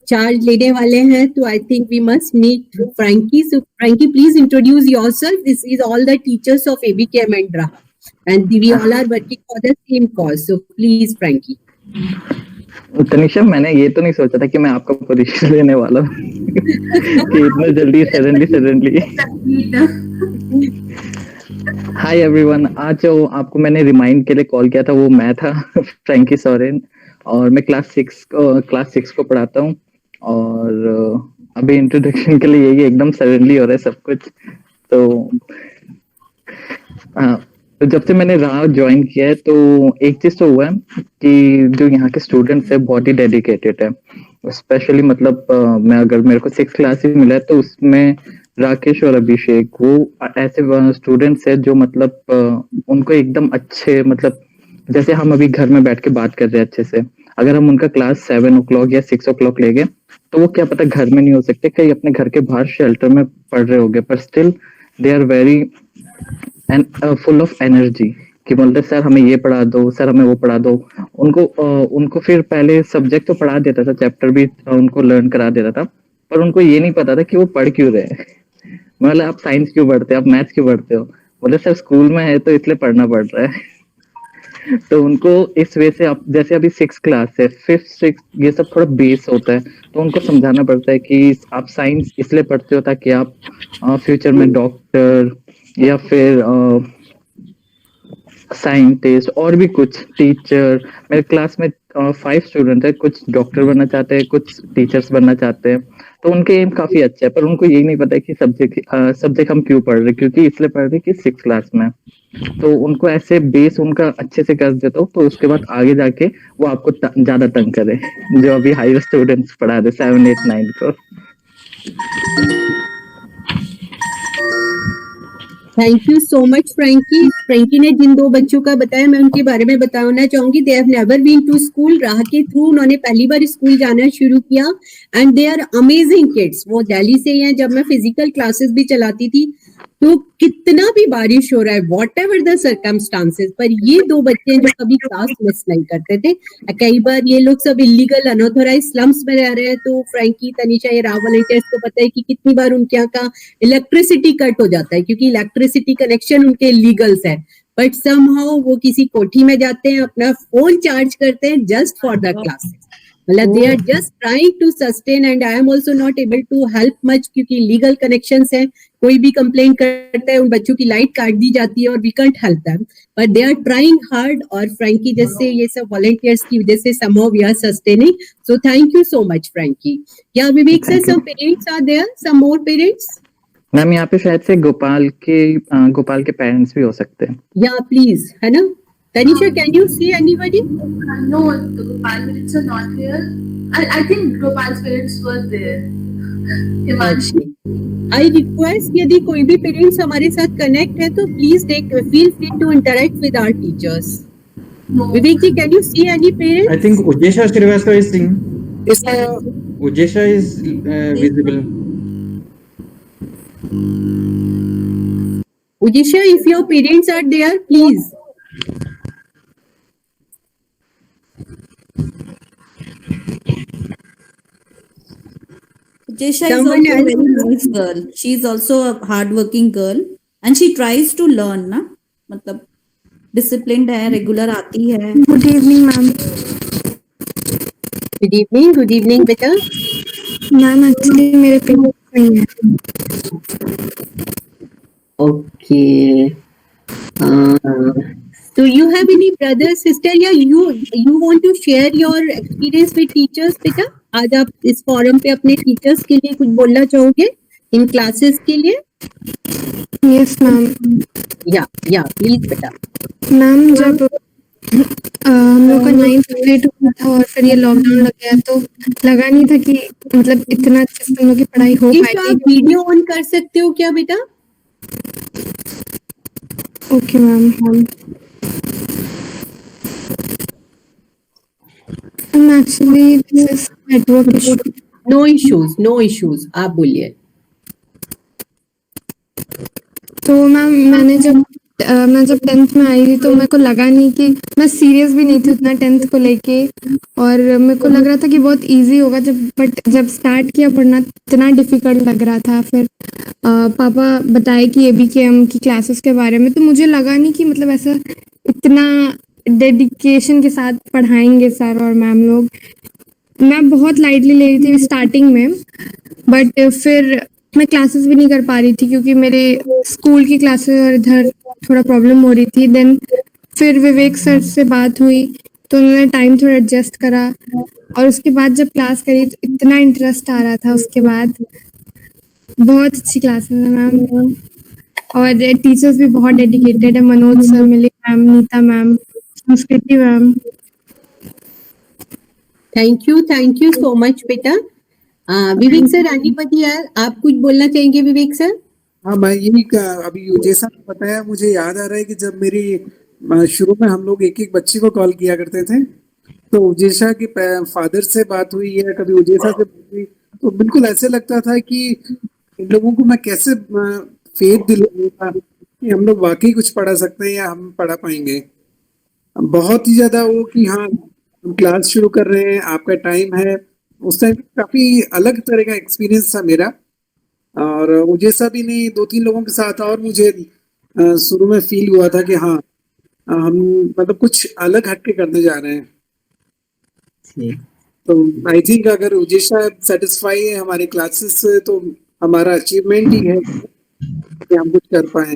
charge लेने वाले हैं, तो I think we must meet Frankie. So Frankie, please introduce yourself. This is all the teachers of ABKM and Raha, and we all are working for the same cause. So please Frankie. Tanisha, मैंने ये तो नहीं सोचा था कि मैं आपका position लेने वाला हूँ कि इतना जल्दी सडनली। हाय एवरीवन, आज जो आपको मैंने रिमाइंड के लिए कॉल किया था वो मैं था, फ्रैंकी सोरेन, और मैं क्लास 6 को पढ़ाता हूँ। और अभी इंट्रोडक्शन के लिए यही एकदम सडनली हो रहा है सब कुछ। तो जब से मैंने राह ज्वाइन किया है तो एक चीज तो हुआ है कि जो यहाँ के स्टूडेंट्स है बहुत ही डेडिकेटेड है। स्पेशली मतलब मैं अगर मेरे को 6th क्लास ही मिला है तो उसमें राकेश और अभिषेक वो ऐसे स्टूडेंट्स है जो मतलब उनको एकदम अच्छे, मतलब जैसे हम अभी घर में बैठ के बात कर रहे हैं अच्छे से, अगर हम उनका क्लास 7 o'clock या 6 o'clock ले गए तो वो क्या पता घर में नहीं हो सकते, कहीं अपने घर के बाहर शेल्टर में पढ़ रहे होंगे, पर still they are very and full of energy कि बोलते सर हमें ये पढ़ा दो, सर हमें वो पढ़ा दो। उनको फिर पहले सब्जेक्ट तो पढ़ा देता था, चैप्टर भी उनको लर्न करा देता था, पर उनको ये नहीं पता था कि वो पढ़ क्यों रहे। मतलब आप साइंस क्यों पढ़ते हो, आप मैथ्स क्यों पढ़ते हो, बोले सर स्कूल में है तो इसलिए पढ़ना पड़ रहा है। तो उनको इस वजह से आप जैसे अभी 6th क्लास है, 5th 6th ये सब थोड़ा बेस होता है, तो उनको समझाना पड़ता है कि आप साइंस इसलिए पढ़ते हो ताकि आप फ्यूचर में डॉक्टर या फिर साइंटिस्ट और भी कुछ टीचर। मेरे क्लास में 5 स्टूडेंट है, कुछ डॉक्टर बनना चाहते हैं, कुछ टीचर्स बनना चाहते हैं, तो उनके एम काफी अच्छा है, पर उनको यही नहीं पता है कि सब्जेक्ट हम क्यों पढ़ रहे, क्योंकि इसलिए पढ़ रहे कि 6th क्लास में। तो उनको ऐसे बेस उनका अच्छे से कर देता हूँ, तो उसके बाद आगे जाके वो आपको ज्यादा तंग करे, जो अभी हायर स्टूडेंट्स पढ़ा रहे 7, 8, 9 को। Thank you so much Frankie. Frankie ने जिन 2 बच्चों का बताया मैं उनके बारे में बताना चाहूंगी। They have never been to school. Raah के थ्रू उन्होंने पहली बार स्कूल जाना शुरू किया and they are amazing kids. वो दिल्ली से ही हैं। जब मैं फिजिकल क्लासेस भी चलाती थी तो कितना भी बारिश हो रहा है, वॉट एवर द सर्कमस्टांसेस, पर ये 2 बच्चे जो कभी क्लास मिस नहीं करते थे। कई बार ये लोग सब इलीगल अनऑथोराइज स्लम्स में रह रहे हैं, तो फ्रैंकी, तनिषा, ये राह वॉलंटियर्स को पता है कि कितनी बार उनके यहाँ का इलेक्ट्रिसिटी कट हो जाता है क्योंकि इलेक्ट्रिसिटी कनेक्शन उनके लीगल्स है, बट समहाउ वो किसी कोठी में जाते हैं, अपना फोन चार्ज करते हैं जस्ट फॉर द क्लासेस। मतलब they are just trying to sustain and I am also not able to help much क्योंकि लीगल कनेक्शंस है। कोई भी कंप्लेन करता है, उन बच्चों की लाइट काट दी जाती है और we can't help them, but they are trying hard. और फ्रैंकी जैसे ये सब वॉलंटियर्स की वजह से somehow we are sustaining. So thank you so much Frankie. Yeah Vivek sir, some parents are there, some more parents? Ma'am यहाँ पे शायद से गोपाल के पेरेंट्स भी हो सकते हैं। या प्लीज, है ना? Tanisha, can you see anybody? No, the Gopal parents are not here. I think Gopal's parents were there. Himanshi. I request यदि कोई भी पेरेंट्स हमारे साथ कनेक्ट है तो please feel free to interact with our teachers. No. Vivek ji, can you see any parents? I think Ujesha Srivastava is seeing. Ujesha is visible. Ujesha, if your parents are there, please. Jesha is Someone also a else? very nice girl. She is also a hardworking girl and she tries to learn ना, मतलब disciplined है, regular आती है. Good evening, ma'am. Good evening, बेटा. Ma'am actually मेरे paper नहीं है. Okay. So you have any brother, sister, या you want to share your experience with teachers, बेटा? आज आप इस फोरम पे अपने टीचर्स के लिए कुछ बोलना चाहोगे इन क्लासेस के लिए? Yes, ma'am. या प्लीज बेटा. मैम जब हम लोग का 9th grade हुआ था और फिर ये लॉकडाउन लग गया तो लगा नहीं था कि मतलब इतना अच्छे से हम लोग की पढ़ाई हो पाएगी. आप वीडियो ऑन कर सकते हो क्या बेटा? Okay ma'am. Actually network issue. No issues आप बोलिए. तो मैम मैं जब 10th में आई थी तो मेरे को लगा नहीं कि मैं सीरियस भी नहीं थी उतना 10th को लेके और मेरे को लग रहा था कि बहुत इजी होगा बट जब स्टार्ट किया पढ़ना इतना डिफिकल्ट लग रहा था. फिर पापा बताए कि ABKM की क्लासेस के बारे में तो मुझे लगा नहीं कि मतलब ऐसा इतना डेडिकेशन के साथ पढ़ाएंगे सर और मैम लोग. मैं बहुत लाइटली ले रही थी स्टार्टिंग में बट फिर मैं क्लासेस भी नहीं कर पा रही थी क्योंकि मेरे स्कूल की क्लासेस और इधर थोड़ा प्रॉब्लम हो रही थी. देन फिर विवेक सर से बात हुई तो उन्होंने टाइम थोड़ा एडजस्ट करा और उसके बाद जब क्लास करी तो इतना इंटरेस्ट आ रहा था. उसके बाद बहुत अच्छी क्लासेस है मैम और टीचर्स भी बहुत डेडिकेटेड है. Manoj sir, Mili ma'am, Nita ma'am, Sanskriti ma'am. Thank you so much बेटा. विवेक सर, एनीबॉडी यार आप कुछ बोलना चाहेंगे विवेक सर? हाँ, मैं यही अभी जैसा बताया मुझे याद आ रहा है कि जब मेरी शुरू में हम लोग एक बच्चे को कॉल किया करते थे तो उजेशा के फादर से बात हुई या कभी उजेशा से बात हुई तो बिल्कुल ऐसे लगता था कि इन लोगों को मैं कैसे फेथ दिलाऊंगा कि हम लोग वाकई कुछ पढ़ा सकते हैं या हम पढ़ा पाएंगे. बहुत ही ज्यादा वो कि हाँ हम क्लास शुरू कर रहे हैं, आपका टाइम है. उस टाइम काफी अलग तरह का एक्सपीरियंस था मेरा और उजेशा भी नहीं 2-3 लोगों के साथ और मुझे शुरू में फील हुआ था कि हाँ हम मतलब कुछ अलग हटके करने जा रहे हैं. तो आई थिंक अगर उजेशा सेटिस्फाई है हमारे क्लासेस से तो हमारा अचीवमेंट ही है कि हम कुछ कर पाए.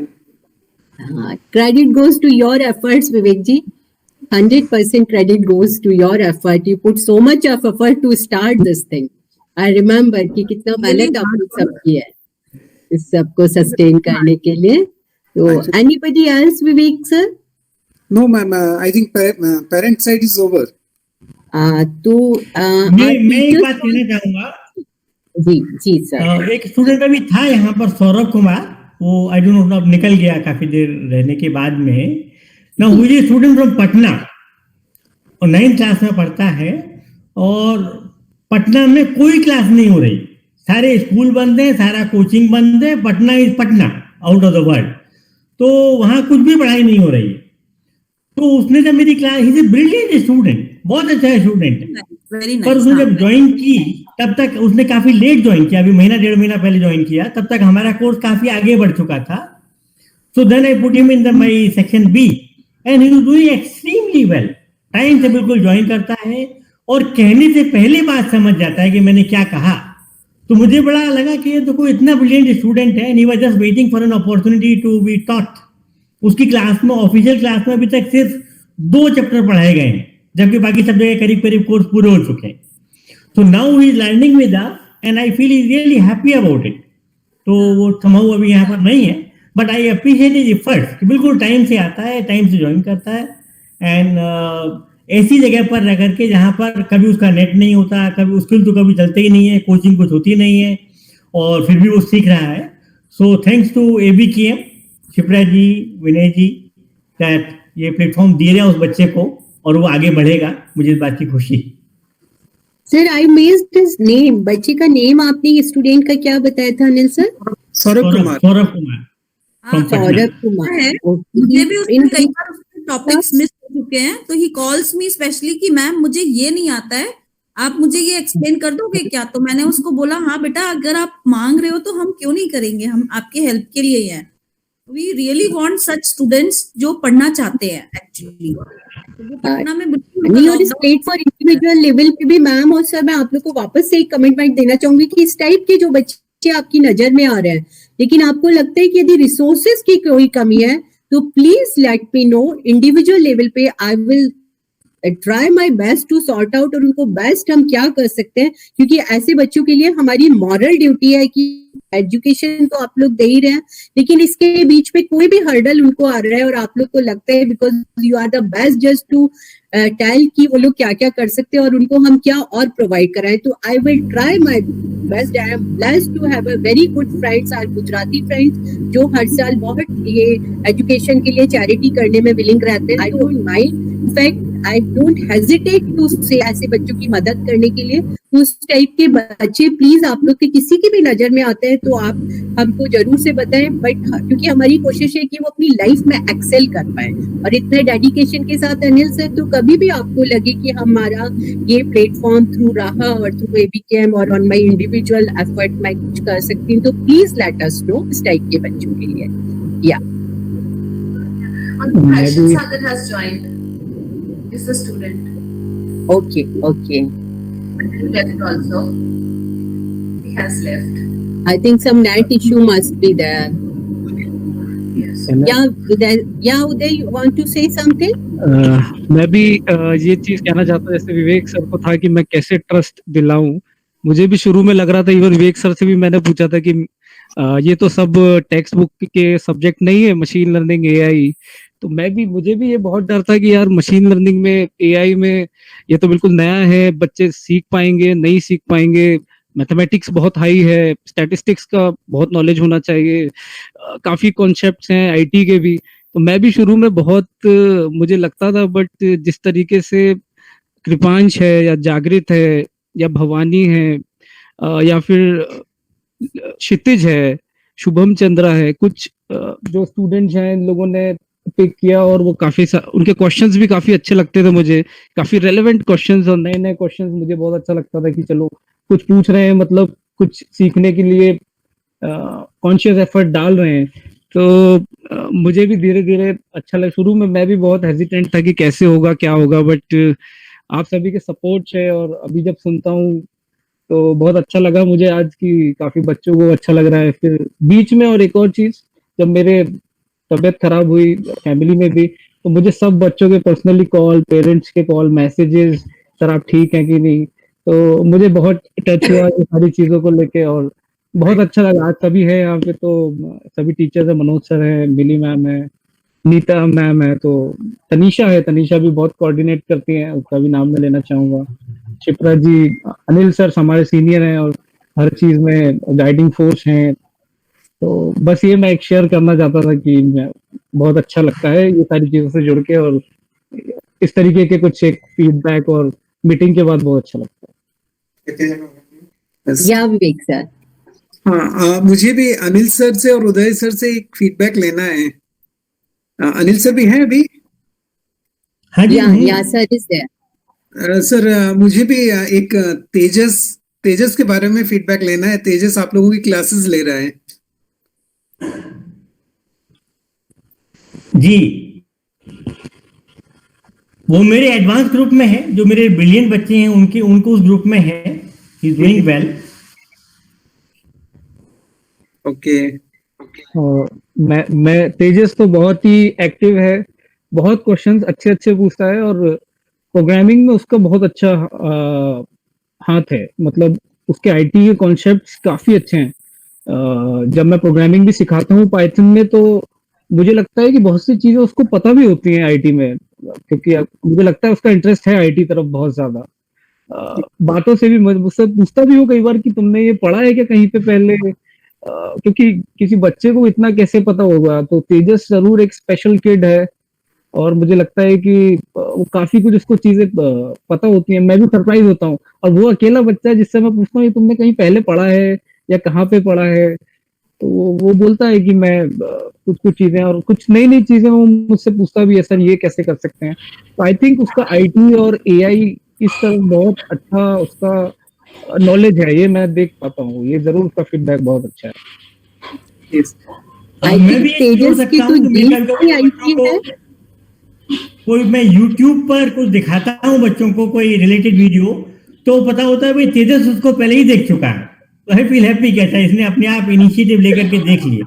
Credit goes to your efforts Vivek ji. 100% credit goes to your effort. You put so much of effort to start this thing. I remember कि कितना मेहनत आपने सब किया है इस सब को सस्टेन करने के लिए. तो anybody else, Vivek sir? No ma'am, I think parent side is over. तो मैं एक बात कहना चाहूंगा. जी सर. एक स्टूडेंट अभी था यहाँ पर सौरभ कुमार, वो आई डोंट नो अब निकल गया काफी देर रहने के बाद में. ना वो ये स्टूडेंट फ्रॉम पटना और 9th क्लास में पढ़ता है और पटना में कोई क्लास नहीं हो रही. सारे स्कूल बंद है, सारा कोचिंग बंद है. Patna is Patna out of the world. तो वहां कुछ भी पढ़ाई नहीं हो रही है. तो उसने जब मेरी class, he is a brilliant student, बहुत अच्छा स्टूडेंट है. पर उसने जब ज्वाइन की तब तक उसने काफी लेट ज्वाइन किया, अभी महीना 1.5 महीना पहले ज्वाइन किया. तब तक हमारा कोर्स काफी आगे बढ़ चुका था. So then I put him in the my section B and he was doing extremely well. Time से बिल्कुल ज्वाइन करता है और कहने से पहले बात समझ जाता है कि मैंने क्या कहा. तो मुझे बड़ा लगा कि ये तो कोई इतना ब्रिलियंट स्टूडेंट है. He was just waiting for an opportunity to be taught. उसकी क्लास में, ऑफिशियल क्लास में अभी तक सिर्फ 2 चैप्टर पढ़ाए गए हैं जबकि बाकी सब जगह करीब करीब कोर्स पूरे हो चुके हैं. तो now he is learning with us and I feel is really happy about it. तो वो समझो अभी यहाँ पर नहीं है but I appreciate his efforts कि बिल्कुल टाइम से आता है, टाइम से ज्वाइन करता है. एंड ऐसी जगह पर रह करके जहाँ पर कभी उसका नेट नहीं होता, कभी उसके तो कभी चलते ही नहीं है, कोचिंग कुछ होती नहीं है और फिर भी वो सीख रहा है. So thanks to ABKM, Shipra ji, Vinay ji, that ये प्लेटफॉर्म दिए रहे उस बच्चे को और वो आगे बढ़ेगा. मुझे इस बात की खुशी. Sir I missed his name. बच्चे का नेम आपने स्टूडेंट का क्या बताया था अनिल सर? सौरभ कुमार. सौरभ कुमार है. मुझे भी उसने कई बार टॉपिक्स मिस हो चुके हैं तो ही कॉल्स मी स्पेशली कि मैम मुझे ये नहीं आता है, आप मुझे ये एक्सप्लेन कर दोगे क्या? तो मैंने उसको बोला हाँ बेटा, अगर आप मांग रहे हो तो हम क्यों नहीं करेंगे, हम आपके हेल्प के लिए ही हैं। We really want such students जो पढ़ना चाहते हैं एक्चुअली। पटना में नहीं, और इस प्लेटफॉर्म इंडिविजुअल लेवल पे भी मैम और सर, मैं आप लोग को वापस से एक कमिटमेंट देना चाहूंगी कि इस टाइप के जो बच्चे आपकी नजर में आ रहे हैं, लेकिन आपको लगता है कि यदि रिसोर्सेज की कोई कमी है, तो please let me know. Individual level पे I will try my best to sort out, और उनको बेस्ट हम क्या कर सकते हैं, क्योंकि ऐसे बच्चों के लिए हमारी मॉरल ड्यूटी है कि एजुकेशन तो आप लोग दे ही रहे हैं, लेकिन इसके बीच में कोई भी हर्डल उनको आ रहा है और आप लोग को लगता है because you are the best just to tell कि वो लोग क्या क्या कर सकते हैं और उनको हम क्या और प्रोवाइड कराएं, तो I will try my best. I am blessed to have a very good friends, our Gujarati friends, जो हर साल बहुत ये एजुकेशन के लिए चैरिटी करने में विलिंग रहते हैं। I don't mind, in fact I don't hesitate to say ऐसे बच्चों की मदद करने के लिए। उस टाइप के बच्चे प्लीज आप लोग के किसी की भी नजर में आते हैं तो आप हमको जरूर से बताएं, बट क्योंकि हमारी कोशिश है कि वो अपनी लाइफ में एक्सेल कर पाए, और इतने डेडिकेशन के साथ अनिल सर, तो कभी भी आपको लगे कि हमारा ये प्लेटफॉर्म थ्रू राहा और थ्रू एबीकेएम और ऑन माय इंडिविजुअल एफर्ट मैं कुछ कर सकती हूँ, तो प्लीज लेट अस नो इस टाइप के बच्चों के लिए। या Harshit Sagar has joined. Is the student. Okay, okay. He left also. He has left. I think some net issue must be there. Yes. Yeah, Uday, you want to say something? मैं भी ये चीज कहना चाहता हूँ, जैसे विवेक sir को था कि मैं कैसे ट्रस्ट दिलाऊं, मुझे भी शुरू में लग रहा था, इवन विवेक सर से भी मैंने पूछा था कि ये तो सब टेक्स्ट बुक के सब्जेक्ट नहीं है, मशीन लर्निंग एआई, तो मुझे भी ये बहुत डर था कि यार मशीन लर्निंग में, एआई में ये तो बिल्कुल नया है, बच्चे सीख पाएंगे नहीं सीख पाएंगे, मैथमेटिक्स बहुत हाई है, स्टैटिस्टिक्स का बहुत नॉलेज होना चाहिए, काफी कॉन्सेप्ट्स हैं आईटी के भी, तो मैं भी शुरू में बहुत मुझे लगता था, बट जिस तरीके से कृपांश है या जागृत है या भवानी है या फिर क्षितिज है, शुभम चंद्रा है, कुछ जो स्टूडेंट्स हैं इन लोगों ने पिक किया और वो काफी उनके क्वेश्चंस भी काफी अच्छे लगते थे मुझे, काफी रेलेवेंट क्वेश्चंस और नए नए क्वेश्चंस, मुझे बहुत अच्छा लगता था कि चलो कुछ पूछ रहे हैं, मतलब कुछ सीखने के लिए कॉन्शियस एफर्ट डाल रहे हैं, तो मुझे भी धीरे धीरे अच्छा लगा। शुरू में मैं भी बहुत हेजिटेंट था कि कैसे होगा क्या होगा, बट आप सभी के सपोर्ट से और अभी जब सुनता हूँ तो बहुत अच्छा लगा मुझे आज की काफी बच्चों को अच्छा लग रहा है। फिर बीच में और एक और चीज, जब मेरे तबीयत खराब हुई फैमिली में भी, तो मुझे सब बच्चों के पर्सनली कॉल, पेरेंट्स के कॉल, मैसेजेस, सर आप ठीक हैं कि नहीं, तो मुझे बहुत टच हुआ ये सारी चीजों को लेके और बहुत अच्छा लगा। आज सभी है यहाँ पे, तो सभी टीचर्स है, मनोज सर है, मिली मैम है, नीता मैम है, तो तनीषा है, तनीषा भी बहुत कोऑर्डिनेट करती हैं, उसका भी नाम मैं लेना चाहूंगा, शिप्रा जी, अनिल सर हमारे सीनियर हैं और हर चीज में गाइडिंग फोर्स हैं, तो बस ये मैं एक शेयर करना चाहता था कि बहुत अच्छा लगता है ये सारी चीजों से जुड़ के, और इस तरीके के कुछ एक फीडबैक और मीटिंग के बाद बहुत अच्छा लगता है। या विवेक सर, हाँ, मुझे भी अनिल सर से और उदय सर से एक फीडबैक लेना है। अनिल सर भी हैं अभी? हाँ जी, या सर इज देयर। सर मुझे भी एक तेजस के बारे में फीडबैक लेना है। तेजस आप लोगों की क्लासेस ले रहा है। जी, वो मेरे एडवांस ग्रुप में है, जो मेरे ब्रिलियंट बच्चे हैं उनको उस ग्रुप में है। He is doing well. Okay. मैं तेजस तो बहुत ही एक्टिव है, बहुत क्वेश्चंस अच्छे अच्छे पूछता है और प्रोग्रामिंग में उसका बहुत अच्छा हाथ है, मतलब उसके आईटी के कॉन्सेप्ट्स काफी अच्छे हैं। जब मैं प्रोग्रामिंग भी सिखाता हूँ पाइथन में, तो मुझे लगता है कि बहुत सी चीजें उसको पता भी होती हैं आईटी में, क्योंकि मुझे लगता है उसका इंटरेस्ट है आईटी तरफ बहुत ज्यादा। बातों से भी मुझसे पूछता भी हूँ कई बार कि तुमने ये पढ़ा है क्या कहीं पे पहले, क्योंकि किसी बच्चे को इतना कैसे पता होगा। तो तेजस जरूर एक स्पेशल किड है और मुझे लगता है कि वो काफी कुछ उसको चीजें पता होती हैं। मैं भी सरप्राइज होता हूँ, और वो अकेला बच्चा है जिससे मैं पूछता हूँ ये तुमने कहीं पहले पढ़ा है या कहाँ पे पढ़ा है, तो वो बोलता है कि मैं कुछ चीजें और कुछ नई नई चीजें वो मुझसे पूछता भी है, सर ये कैसे कर सकते हैं। तो आई थिंक उसका आईटी और एआई इस तरह बहुत अच्छा उसका नॉलेज है, ये मैं देख पाता हूँ, ये जरूर उसका फीडबैक बहुत अच्छा है। मैं भी एक जोड़ सकता हूँ कि मेरे बच्चों को कोई मैं YouTube पर कुछ दिखाता हूँ बच्चों को कोई रिलेटेड वीडियो, तो पता होता है भाई तेजस उसको पहले ही देख चुका है, तो आई फील हैप्पी कहता है इसने अपने आप इनिशिएटिव लेकर के देख लिया।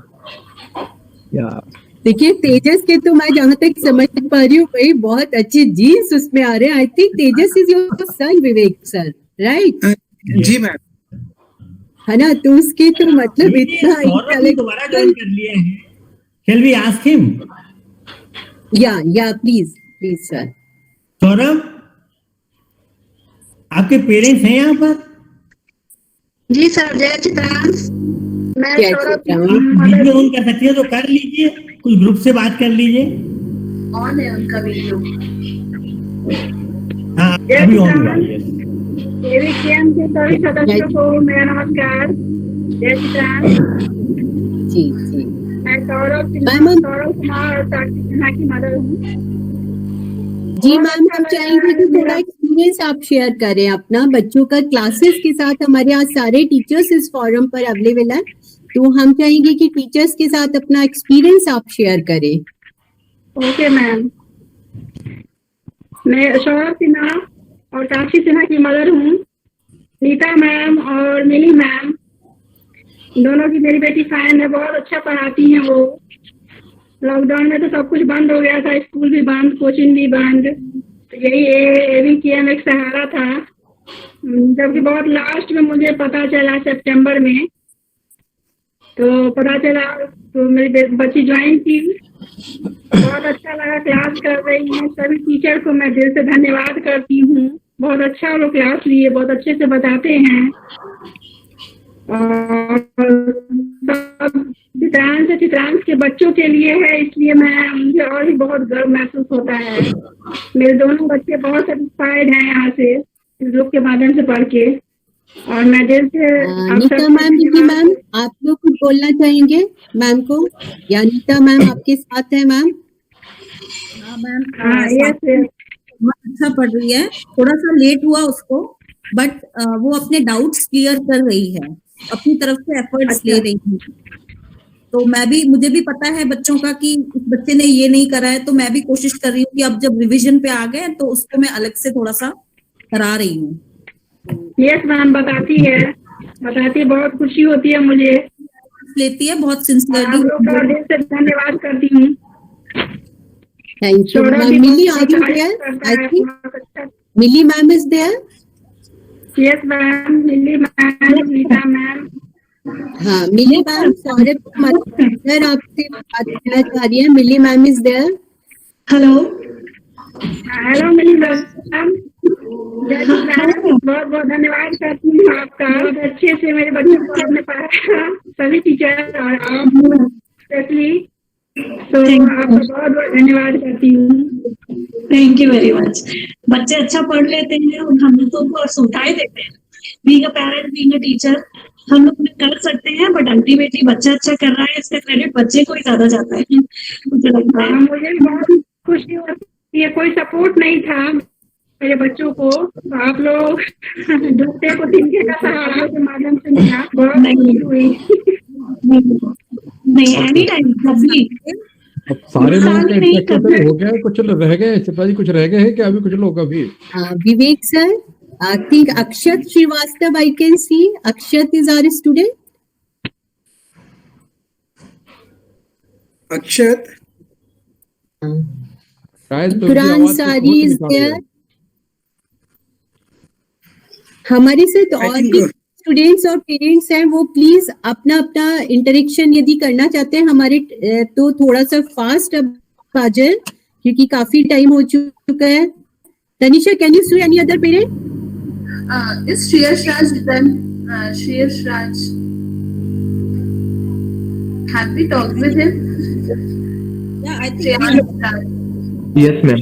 देखिए तेजस के तो मैं जहाँ तक समझ पा रही हूँ भाई बहुत अच्छे जीन्स उसमें आ रहे हैं। I think Tejas is your son Vivek sir, right? जी मैम, है ना, तो उसके तो मतलब इतना दोबारा ज्वाइन कर लिए हैं। Shall we ask him? या प्लीज सर। सौरभ, आपके पेरेंट्स हैं यहाँ पर? जी सर, जय चित्रांश। मैं वीडियो ऑन कर सकती है तो कर लीजिए, कुछ ग्रुप से बात कर लीजिए। ऑन है उनका वीडियो। हाँ अभी ऑन हुआ है। एवीकेएम के सभी सदस्यों को मेरा नमस्कार। जय चित्रांश। जी मैं सौरभ कुमार और साक्षी सिन्हा की मदर हूँ। जी मैम, हम चाहेंगे कि थोड़ा एक्सपीरियंस आप शेयर करें अपना बच्चों का क्लासेस के साथ। हमारे यहाँ सारे टीचर्स इस फोरम पर अवेलेबल है, तो हम चाहेंगे कि टीचर्स के साथ अपना एक्सपीरियंस आप शेयर करें। Okay ma'am. मैं सौरभ सिन्हा और साक्षी सिन्हा की मदर हूँ। नीता मैम और मिली मैम दोनों की मेरी बेटी फैन है, बहुत अच्छा पढ़ाती हैं वो। लॉकडाउन में तो सब कुछ बंद हो गया था, स्कूल भी बंद, कोचिंग भी बंद, तो यही एवीकेएम एक सहारा था। जबकि बहुत लास्ट में मुझे पता चला सितंबर में, तो पता चला तो मेरी बच्ची ज्वाइन की। बहुत अच्छा लगा, क्लास कर रही है। सभी टीचर को मैं दिल से धन्यवाद करती हूँ, बहुत अच्छा वो क्लास लिए, बहुत अच्छे से बताते हैं। और चित्रांश के बच्चों के लिए है, इसलिए मुझे और भी बहुत गर्व महसूस होता है। मेरे दोनों बच्चे बहुत सेटिस्फाइड हैं यहाँ से, इस ग्रुप के माध्यम से पढ़ के। और मैं दिल से नीता मैम आप लोग कुछ बोलना चाहेंगे मैम को, या नीता मैम आपके साथ है मैम? हाँ मैम, अच्छा पढ़ रही है, थोड़ा सा लेट हुआ उसको, बट वो अपने डाउट्स क्लियर कर रही है, अपनी तरफ से एफर्ट्स ले रही है। तो मुझे भी पता है बच्चों का कि इस बच्चे ने ये नहीं करा है, तो मैं भी कोशिश कर रही हूँ कि अब जब रिवीजन पे आ गए तो उसको मैं अलग से थोड़ा सा करा रही हूँ। यस मैम, बताती है, बहुत खुशी होती है मुझे, लेती है बहुत सिंसियरली। आप लोग का दिल से धन्यवाद करती हूँ। Thank you ma'am. Mili are you there? I think Mili ma'am is there. Yes ma'am, Mili ma'am, Nita ma'am. हाँ मिली मैम, सौरभ सर आपसे बात करना चाह रही है। Mili ma'am is there. Hello Mili ma'am, बहुत बहुत धन्यवाद करती हूँ आपका, बहुत अच्छे से मेरे बच्चों को आपने पढ़ाया, सभी टीचर और आप स्पेशली, तो आपका बहुत बहुत धन्यवाद करती हूँ। Thank you very much. बच्चे अच्छा पढ़ लेते हैं और हम लोग को सुविधाएं देते हैं। Being a parent, being a teacher, हम लोग कर सकते हैं, बट अल्टीमेटली बच्चा अच्छा कर रहा है, इसका क्रेडिट बच्चे को ही ज्यादा जाता है, मुझे लगता है। मुझे भी बहुत खुशी होती है, कोई सपोर्ट नहीं था मेरे बच्चों को, तो आप लोग दूसरे को तिनके का सहारा के माध्यम से मिला, बहुत खुशी हुई। नहीं, एनी टाइम कभी। अब सारे लोगों का इंस्ट्रक्टर हो गया, कुछ रह गए चित्रा जी, कुछ रह गए हैं क्या अभी कुछ लोग? अभी विवेक sir, I think Akshat Srivastav I can see. Akshat is our student. Akshat. Quran Sari is there. हमारे साथ और भी स्टूडेंट्स और पेरेंट्स हैं, वो प्लीज अपना अपना इंटरेक्शन यदि करना चाहते हैं हमारे, तो थोड़ा सा फास्ट अब आ जाए, क्योंकि काफी टाइम हो चुका है। Tanisha, can you see any other parent? Is Shreyash Raj then? Shreyash Raj. Have we talked with him? Yeah, I think. Yes, ma'am.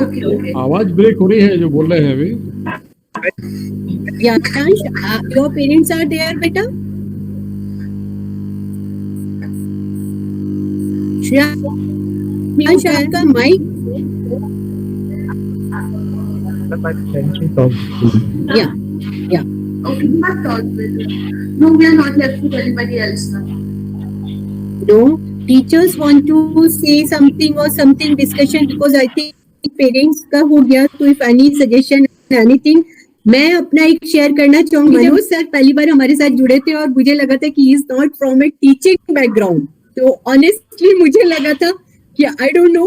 Okay. आवाज ब्रेक हो रही है जो बोल रहे हैं अभी। Yeah, Akansh, your parents are there, beta? Shreyash, आपका mic Yeah, yeah. Okay, we have talked with her. No, we are not left with anybody else now. No, teachers want to say something or something discussion because I think parents का हो गया. तो if any suggestion anything, मैं अपना एक share करना चाहूंगी. Manoj sir पहली बार हमारे साथ जुड़े थे और मुझे लगा था कि he is not from A teaching background. तो ऑनेस्टली मुझे लगा था कि आई डोंट नो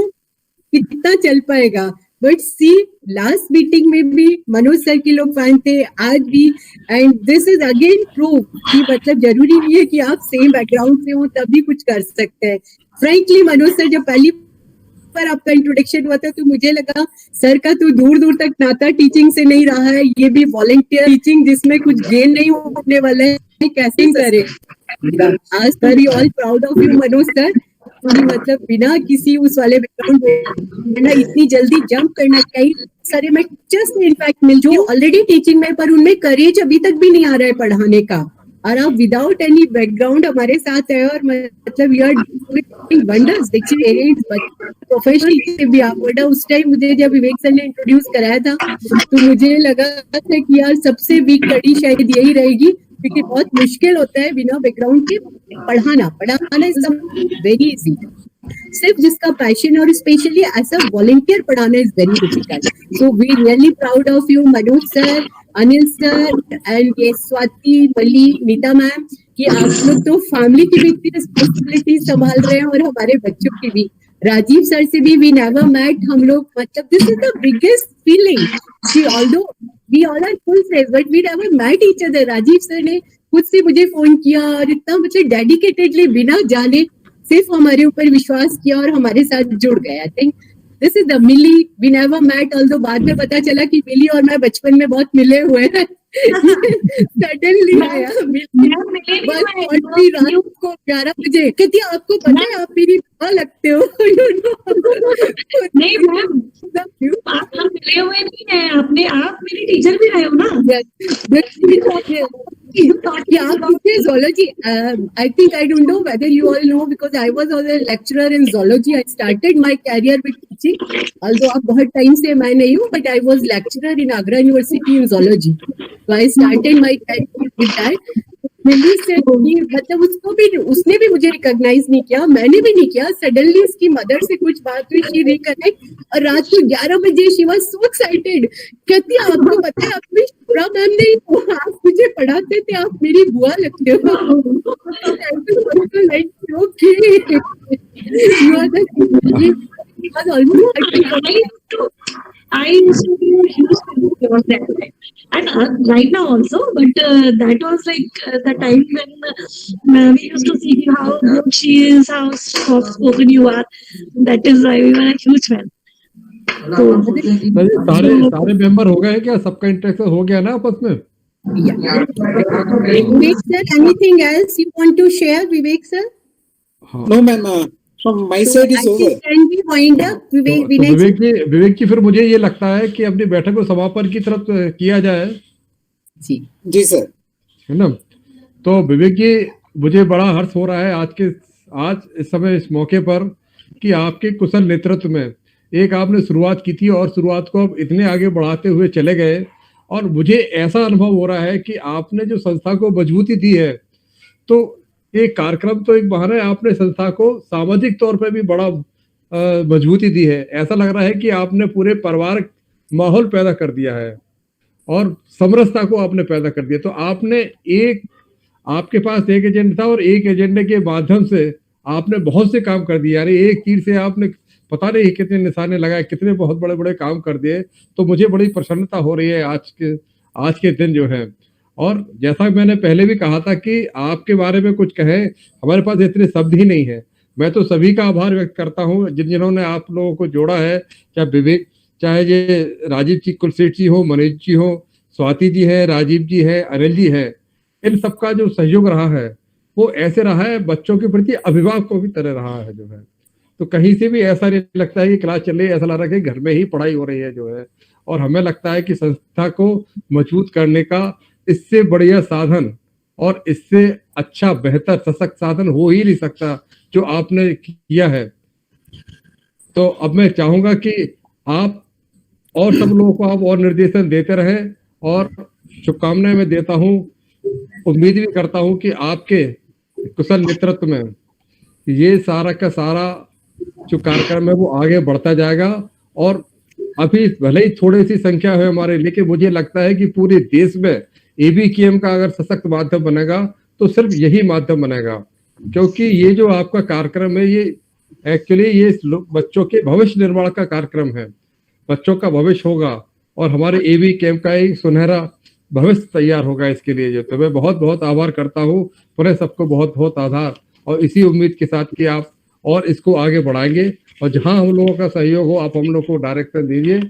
कितना चल पाएगा. बट सी लास्ट मीटिंग में भी मनोज सर के लोग फैन थे, आज भी. And this is again proof कि मतलब जरूरी नहीं है कि आप सेम बैकग्राउंड से हो तभी कुछ कर सकते हैं. फ्रेंकली मनोज सर जब पहली पर आपका इंट्रोडक्शन हुआ था तो मुझे लगा सर का तो दूर दूर तक नाता टीचिंग से नहीं रहा है, ये भी वॉलंटियर टीचिंग जिसमें कुछ गेन नहीं होने वाला है, कैसे करे. आज very all proud of you Manoj sir. मतलब बिना किसी उस वाले बैकग्राउंड में इतनी जल्दी जंप करना, कई सारे मैं जस्ट इनफैक्ट मिल जो ऑलरेडी टीचिंग में पर उनमें करेज अभी तक भी नहीं आ रहा है पढ़ाने का, और आप विदाउट एनी बैकग्राउंड हमारे साथ है. और मतलब यू आर डूइंग वंडर्स. देखिए पेरेंट्स प्रोफेशनल से भी आप बड़ा. उस टाइम मुझे जब विवेक सर ने इंट्रोड्यूस कराया था तो मुझे लगा था कि यार सबसे वीक कड़ी शायद यही रहेगी, क्योंकि बहुत मुश्किल होता है बिना बैकग्राउंड के पढ़ाना इज वेरी इजी. सिर्फ जिसका पैशन और स्पेशली ऐसा वॉलंटियर पढ़ाना is very difficult. So we really proud of you Manoj sir, Anil sir and ये स्वाति, मली, नीता मैम, कि आप लोग तो फैमिली की भी इतनी रिस्पॉन्सिबिलिटी संभाल रहे हैं और हमारे बच्चों की भी. राजीव सर से भी वी नेवर मेट. हम लोग मतलब this is the biggest feeling कि although we all are full friends but we never met each other. Rajeev sir ने खुद से मुझे फोन किया और इतना मतलब डेडिकेटेडली बिना जाने सिर्फ हमारे ऊपर विश्वास किया और हमारे साथ जुड़ गए. I think this is the Milly. We never met, although बाद में पता चला कि मिली और मैं बचपन में बहुत मिले हुए हैं. सडनली आया रात को 11 बजे कहती आपको पता है आप मेरी बुआ लगते हो. नहीं मैम, आप हम मिले हुए नहीं है, आपने आप मेरी टीचर भी रहे हो ना. Zoology. I think I don't know whether you all know because I was also a lecturer in zoology. I started my career with teaching. Although अब बहुत टाइम से मैं नहीं हूँ, but I was lecturer in Agra University in zoology. So I started my career with that. मिली से मतलब उसको भी उसने भी मुझे रिकॉग्नाइज नहीं किया, मैंने भी नहीं किया. सडनली उसकी मदर से कुछ बात हुई, शी रिकनेक्ट और रात को 11 बजे शी वाज सो एक्साइटेड. कहती है आपको पता है आप भी शुभ्रा मैम नहीं हो, आप मुझे पढ़ाते थे, आप मेरी बुआ लगते हो. Like okay you are the I used to be a huge fan of that time. And right now also, but that was like the time when we used to see how good she is, how soft spoken you are. That is why we were a huge fan. सारे member हो गए क्या? सबका interaction हो गया ना आपस में? Vivek sir, anything else you want to share, Vivek sir? No ma'am. From my side is over. Can we wind up, विवेक जी फिर मुझे ये लगता है कि अपनी बैठक को समापन की तरफ किया जाए. जी सर. है ना? तो विवेक जी मुझे बड़ा हर्ष हो रहा है आज इस समय इस मौके पर कि आपके कुशल नेतृत्व में एक आपने शुरुआत की थी और शुरुआत को अब इतने आगे बढ़ाते हुए चले गए. और मुझे ऐसा अनुभव हो रहा है कि आपने जो संस्था को मजबूती दी है, तो एक कार्यक्रम तो एक बहाना है, आपने संस्था को सामाजिक तौर पर भी बड़ा मजबूती दी है. ऐसा लग रहा है कि आपने पूरे परिवार माहौल पैदा कर दिया है और समरसता को आपने पैदा कर दिया. तो आपके पास एक एजेंडा था और एक एजेंडे के माध्यम से आपने बहुत से काम कर दिए. यानी एक तीर से आपने पता नहीं कितने निशाने लगाए, कितने बहुत बड़े बड़े काम कर दिए. तो मुझे बड़ी प्रसन्नता हो रही है आज के दिन जो है. और जैसा मैंने पहले भी कहा था कि आपके बारे में कुछ कहें, हमारे पास इतने शब्द ही नहीं है. मैं तो सभी का आभार व्यक्त करता हूं जिन्होंने आप लोगों को जोड़ा है, चाहे विवेक, चाहे ये राजीव जी कुलसेठ जी हो, मनोज जी हो, स्वाति जी है, राजीव जी है, अनिल जी है. इन सबका जो सहयोग रहा है वो ऐसे रहा है बच्चों के प्रति अभिभावकों की तरह रहा है जो है. तो कहीं से भी ऐसा नहीं लगता है कि क्लास चल रही है, ऐसा लग रहा है कि घर में ही पढ़ाई हो रही है जो है. और हमें लगता है कि संस्था को मजबूत करने का इससे बढ़िया साधन और इससे अच्छा बेहतर सशक्त साधन हो ही नहीं सकता जो आपने किया है. तो अब मैं चाहूंगा कि आप और सब लोगों को आप और निर्देशन देते रहें और शुभकामनाएं मैं देता हूँ। उम्मीद भी करता हूँ कि आपके कुशल नेतृत्व में ये सारा का सारा जो कार्यक्रम है वो आगे बढ़ता जाएगा। और अभी भले ही थोड़ी सी संख्या है हमारे, लेकिन मुझे लगता है कि पूरे देश में एबीकेएम का अगर सशक्त माध्यम बनेगा तो सिर्फ यही माध्यम बनेगा, क्योंकि ये जो आपका कार्यक्रम है ये एक्चुअली ये बच्चों के भविष्य निर्माण का कार्यक्रम है। बच्चों का भविष्य होगा और हमारे एबीकेएम का एक सुनहरा भविष्य तैयार होगा इसके लिए। जो तो मैं बहुत बहुत आभार करता हूँ, पुनः सबको बहुत बहुत आभार, और इसी उम्मीद के साथ कि आप और इसको आगे बढ़ाएंगे और जहां हम लोगों का सहयोग हो आप हम लोग को डायरेक्शन दीजिए,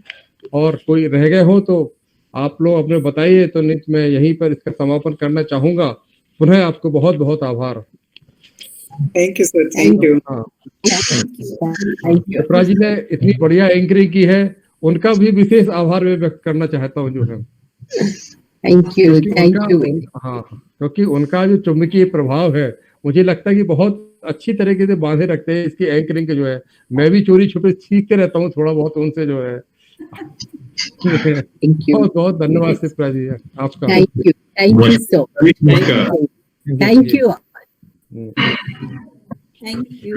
और कोई रह गए हो तो आप लोग अपने बताइए। तो नहीं मैं यहीं पर इसका समापन करना चाहूंगा। पुनः आपको बहुत बहुत आभार। Thank you sir, thank you. Chitra ji ने इतनी बढ़िया एंकरिंग की है, उनका भी विशेष आभार मैं व्यक्त करना चाहता हूँ जो है। Thank you, thank you. हाँ, क्योंकि उनका जो चुंबकीय प्रभाव है मुझे लगता है कि बहुत अच्छी तरीके से बांधे रखते हैं इसकी एंकरिंग के जो है। मैं भी चोरी छुपे सीखते रहता हूँ थोड़ा बहुत उनसे जो है। बहुत बहुत धन्यवाद चित्रा जी आपका। Thank you so much. Thank you. Thank you.